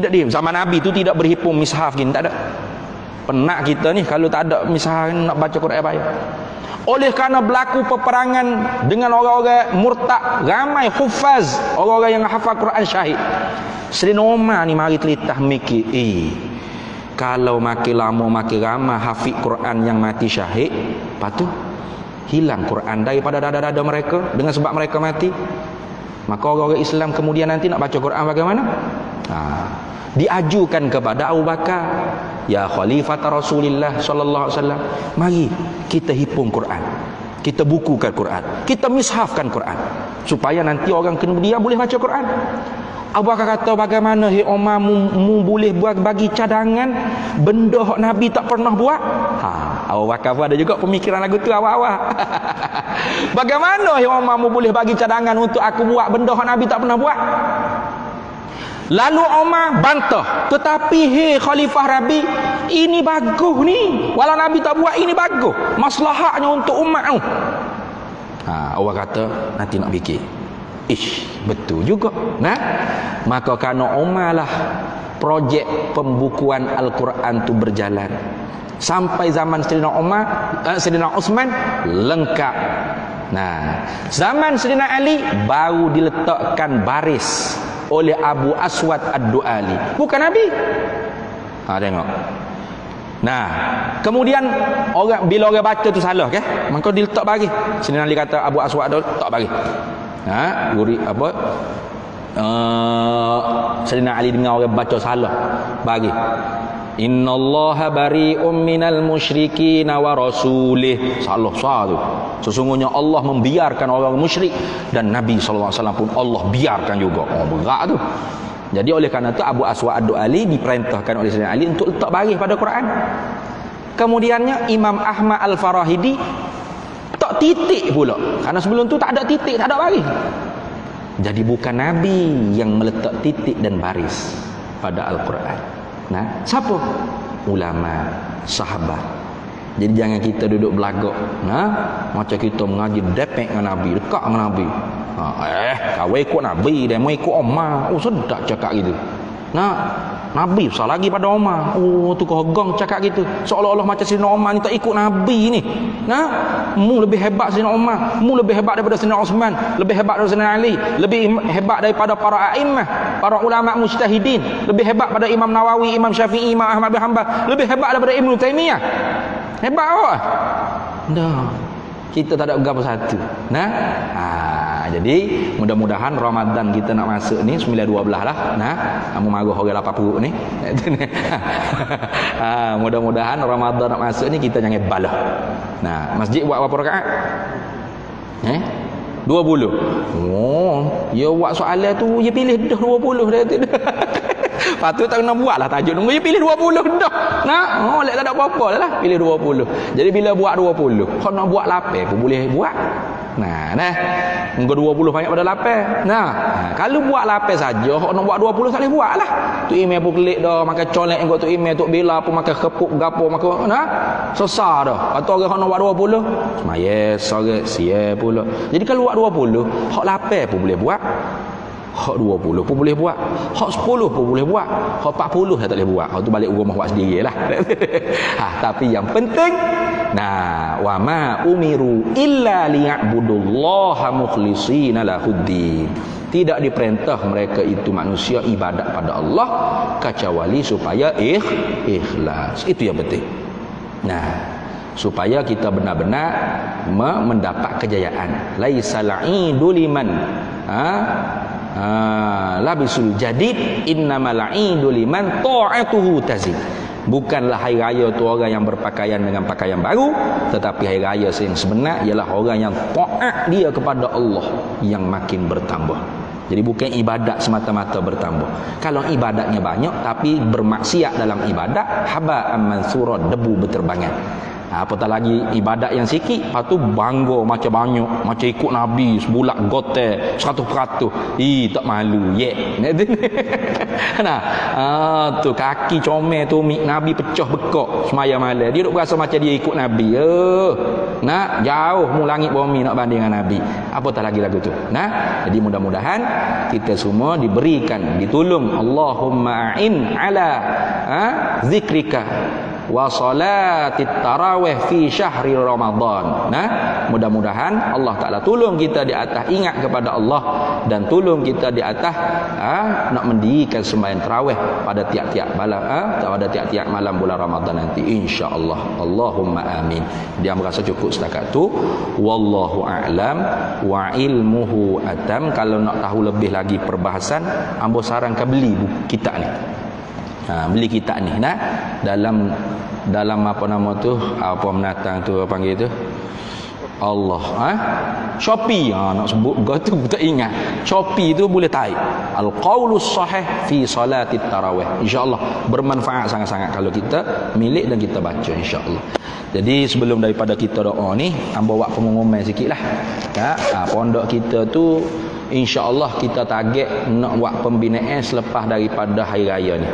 diam. Zaman Nabi tu tidak berhimpun mishaf gini, tak ada. Penak kita ni kalau tak ada mishaf nak baca Quran apa. Oleh kerana berlaku peperangan dengan orang-orang murtad, ramai hufaz, orang-orang yang hafal Quran syahid. Sayyidina Umar ni mari telitah mikir, kalau makin lama makin ramai hafiz Quran yang mati syahid, lepas tu hilang Quran daripada dada-dada mereka dengan sebab mereka mati. Maka orang-orang Islam kemudian nanti nak baca Quran bagaimana? Diajukan kepada Abu Bakar, ya Khalifah Rasulullah sallallahu alaihi wasallam, mari kita himpun Quran, kita bukukan Quran, kita mishafkan Quran, supaya nanti orang kemudian boleh baca Quran. Abu Bakar kata, bagaimana Umar mu boleh buat bagi cadangan benda hak Nabi tak pernah buat? Abu Bakar pun ada juga pemikiran lagu tu awal-awal. Bagaimana yang Umar boleh bagi cadangan untuk aku buat benda yang Nabi tak pernah buat? Lalu Umar bantah, tetapi hei Khalifah Rabi, ini bagus ni. Walau Nabi tak buat, ini bagus. Maslahatnya untuk umat tu. Orang kata nanti nak fikir. Betul juga. Nah, maka kerana Umar lah projek pembukuan Al-Quran tu berjalan sampai zaman Sayyidina Umar, Sayyidina Uthman lengkap. Nah, zaman Sayyidina Ali baru diletakkan baris oleh Abu Aswad Ad-Du'ali, bukan Nabi. Tengok. Nah, kemudian bila orang baca tu salah ke, maka diletak bagi. Sayyidina Ali kata Abu Aswad letak bagi. Guri apa? Sayyidina Ali dengar orang baca salah, bagi. Innallaha bari'um minal musyrikin wa rasulih. Salah tu. Sesungguhnya Allah membiarkan orang musyrik dan Nabi SAW pun Allah biarkan juga. Berat tu. Jadi oleh kerana itu Abu Aswad Ad-Du'ali diperintahkan oleh Sayyidina Ali untuk letak baris pada Quran. Kemudiannya Imam Ahmad Al-Farahidi tak titik pula. Karena sebelum tu tak ada titik, tak ada baris. Jadi bukan Nabi yang meletak titik dan baris pada Al-Quran. Nah, siapa? Ulama, sahabat. Jadi jangan kita duduk belagak. Macam kita mengaji depek dengan Nabi, dekat dengan Nabi. Kau ikut Nabi dan mau ikut Umar. Sedap cakap gitu. Nabi besar lagi pada Umar. Tu kau gong cakap gitu. Seolah-olah macam Sayyidina Umar ni tak ikut Nabi ni. Mu lebih hebat Sayyidina Umar, mu lebih hebat daripada Sayyidina Uthman, lebih hebat daripada Sayyidina Ali, lebih hebat daripada para a'immah, para ulama mujtahidin, lebih hebat pada Imam Nawawi, Imam Syafi'i, Imam Ahmad bin Hanbal, lebih hebat daripada Ibnu Taimiyah. Hebat awak. Kita tak ada agama satu. Jadi mudah-mudahan Ramadan kita nak masuk ni 9-12 lah. Kamu marah orang lapar perut ni. Mudah-mudahan Ramadan nak masuk ni kita jangan balah. Masjid buat berapa rakaat? 20. Ya buat soalan tu dia pilih dah 20 dah tu. Patut tak kena buat lah tajuk nunggu dia pilih 20 dah. Lek tak ada apa-apa lah pilih 20. Jadi bila buat 20, kau nak buat 8 pun boleh buat. Nunggu 20 banyak pada 8. Kalau buat 8 saja, kau nak buat 20 tak boleh buat lah. Tu email pun kelik dah, makan colek engkau tu email, tu bila pun makan kepuk gapo makan. Sesar dah. Atau orang nak buat 20, semaya sore sia pula. Jadi kalau buat 20, hak 8 pun boleh buat. Hak 20 pun boleh buat. Hak 10 pun boleh buat. Hak 40 dah tak boleh buat. Hak tu balik rumah buat sendirilah. Tapi yang penting, wa ma umiru illa liya'budullaha mukhlishina lahuddin. Tidak diperintah mereka itu manusia ibadat pada Allah kecuali supaya ikhlas. Itu yang penting. Supaya kita benar-benar mendapat kejayaan. Laisal 'idu liman labisul jadid, innamal 'idu liman ta'atuhu tazid. Bukanlah hari raya tu orang yang berpakaian dengan pakaian baru, tetapi hari raya yang sebenar ialah orang yang taat dia kepada Allah yang makin bertambah. Jadi bukan ibadat semata-mata bertambah. Kalau ibadatnya banyak tapi bermaksiat dalam ibadat, haba'an mansura, debu berterbangan. Apatah lagi ibadat yang sikit, lepas tu bangga macam banyak, macam ikut Nabi sebulat gote 100%. Tak malu tu kaki comel tu Nabi pecah bekak semaya malam. Dia duk berasa macam dia ikut Nabi. Jauh mu langit bumi nak banding dengan Nabi. Apatah lagi lagu tu. Jadi mudah-mudahan kita semua diberikan, ditolong Allahumma a'in ala zikrika wa salatit tarawih fi syahri Ramadan. Mudah-mudahan Allah Ta'ala tolong kita di atas ingat kepada Allah dan tolong kita di atas nak mendirikan sembahyang tarawih pada tiap-tiap malam pada tiap-tiap malam bulan Ramadan nanti, insya-Allah. Allahumma amin. Dia merasa cukup setakat tu. Wallahu a'lam wa ilmuhu atam. Kalau nak tahu lebih lagi perbahasan, ambo sarankan beli kitab ni. Beli kitab ni dalam apa nama tu, apa menatang tu panggil tu, Allah. Shopee nak sebut gua tu tak ingat. Shopee tu boleh taik. Al-qaulus sahih fi salatit tarawih. Insya-Allah bermanfaat sangat-sangat kalau kita milik dan kita baca insya-Allah. Jadi sebelum daripada kita doa ni, hamba buat pengumuman sikitlah. Pondok kita tu insya-Allah kita target nak buat pembinaan selepas daripada hari raya ni.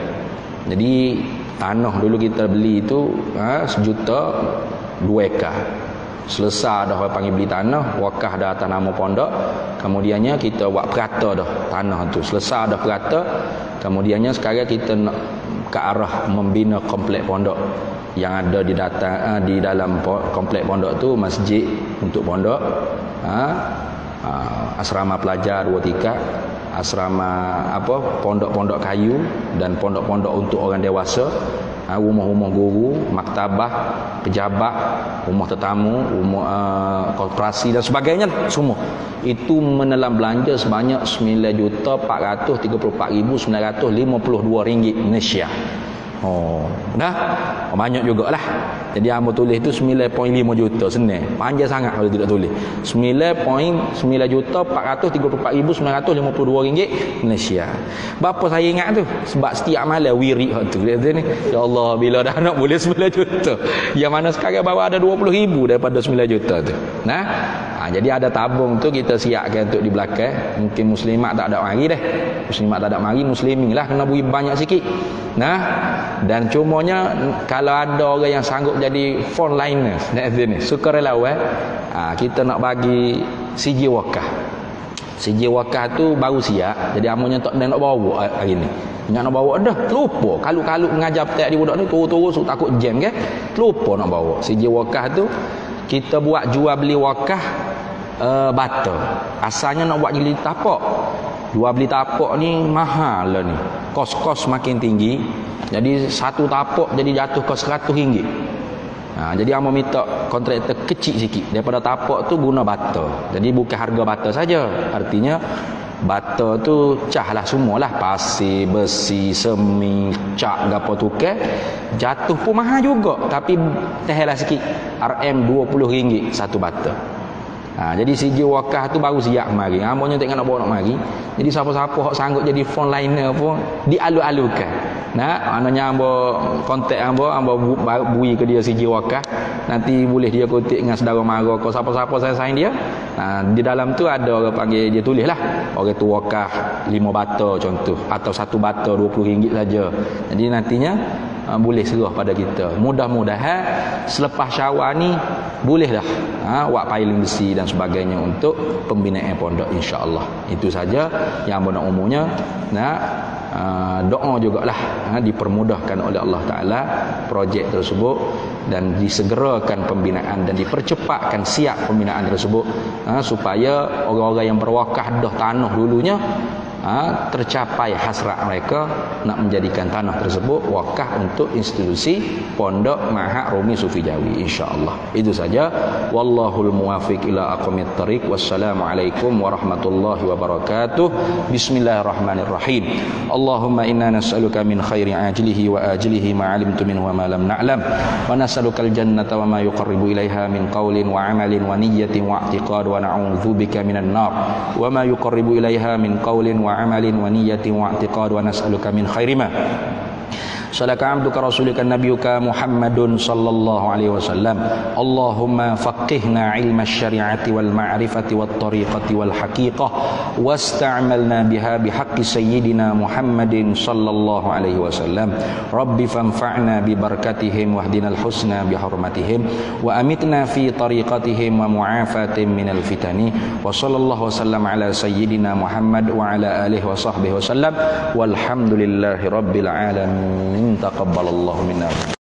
Jadi tanah dulu kita beli tu 1 juta 2 ekar. Selesai dah panggil beli tanah, wakaf dah atas nama pondok, kemudiannya kita buat perata dah tanah tu. Selesai dah perata, kemudiannya sekarang kita nak ke arah membina komplek pondok yang ada di dalam komplek pondok tu, masjid untuk pondok, asrama pelajar 2 tingkat, asrama pondok-pondok kayu dan pondok-pondok untuk orang dewasa, rumah-rumah guru, maktabah, pejabat, rumah tetamu, rumah koperasi dan sebagainya semua. Itu menelan belanja sebanyak RM9,434,952 Malaysia. Banyak jugalah. Jadi hamba tulis tu 9.5 juta senang. Panjang sangat kalau tidak tulis. 9.9,434,952 Malaysia. Berapa saya ingat tu? Sebab setiap malam wirid tu. Dia ni, ya Allah, bila dah nak boleh 9 juta. Yang mana sekarang baru ada 20,000 daripada 9 juta tu. Jadi ada tabung tu kita siapkan untuk di belakang. Mungkin muslimat tak ada mari dah. Muslimat tak ada mari, muslimin lah kena beri banyak sikit. Dan cumanya kalau ada orang yang sanggup jadi frontliner ni, sukarelawan, kita nak bagi siji wakaf. Siji wakaf tu baru siap. Jadi amunnya tak nak bawa hari ni. Nak bawa dah terlupa. Kalau mengajar petak di budak ni turun-turun takut jam kan. Terlupa nak bawa. Siji wakaf tu kita buat jual beli wakaf bata. Asalnya nak buat jadi tapak. Jual beli tapak ni mahal lah ni. Kos-kos makin tinggi. Jadi satu tapak jadi jatuh ke RM100. Jadi hamba minta kontraktor kecil sikit. Daripada tapak tu guna bata. Jadi bukan harga bata saja. Artinya bata tu cah lah semualah. Pasir, besi, semi, cat, gapo tukar. Jatuh pun mahal juga. Tapi tehlah sikit. RM20 satu bata. Jadi siji wakaf tu baru siap mari. Hambanya tengok nak bawa nak mari. Jadi siapa-siapa hak sanggup jadi frontliner pun dialu-alukan. Maknanya hamba kontak hamba bui ke dia siji wakaf. Nanti boleh dia kontak dengan saudara mara ke siapa-siapa saya dia. Di dalam tu ada orang panggil dia tulis lah. Orang tu wakaf 5 bata contoh atau 1 bata RM20 saja. Jadi nantinya boleh serah pada kita. Mudah-mudahan selepas Syawal ni boleh dah buat piling besi dan sebagainya untuk pembinaan pondok insya-Allah. Itu saja yang benar umumnya. Doa jugalah dipermudahkan oleh Allah Taala projek tersebut dan disegerakan pembinaan dan dipercepatkan siap pembinaan tersebut supaya orang-orang yang berwakaf dah tanah dulunya tercapai hasrat mereka nak menjadikan tanah tersebut wakaf untuk institusi Pondok Mahak Rumi Sufi Jawi insya-Allah. Itu saja. Wallahul muwafiq ila aqwamit thariq. Wassalamualaikum warahmatullahi wabarakatuh. Bismillahirrahmanirrahim. Allahumma inna nas'aluka min khairi ajlihi wa ajlihi ma 'alimtu minhu wa ma lam na'lam. Wa nas'alukal jannata wa ma yuqarribu ilaiha min qaulin wa 'amalin wa niyyatin wa i'tiqad wa na'udzubika minan nar. Wa ma yuqarribu ilaiha min qaulin wa amalin wa niyatin wa i'tiqad wa nas'aluka min khairi ma salaka 'abduka rasulika nabiyyuka Muhammadun sallallahu alaihi wasallam. Allahumma faqihna 'ilma asy-syari'ati wal ma'rifati wat tariqati wal haqiqah wasta'malna biha bihaqqi sayyidina Muhammadin sallallahu alaihi wasallam. Rabbi fanfa'na bi barakatihim wahdinal husna bi hurmatihim wa amitna fi tariqatihim wa mu'afatin minal fitani wa sallallahu wasallam ala sayyidina Muhammad wa ala alihi wa sahbihi wasallam walhamdulillahi rabbil alamin. Taqabbalallahu minna.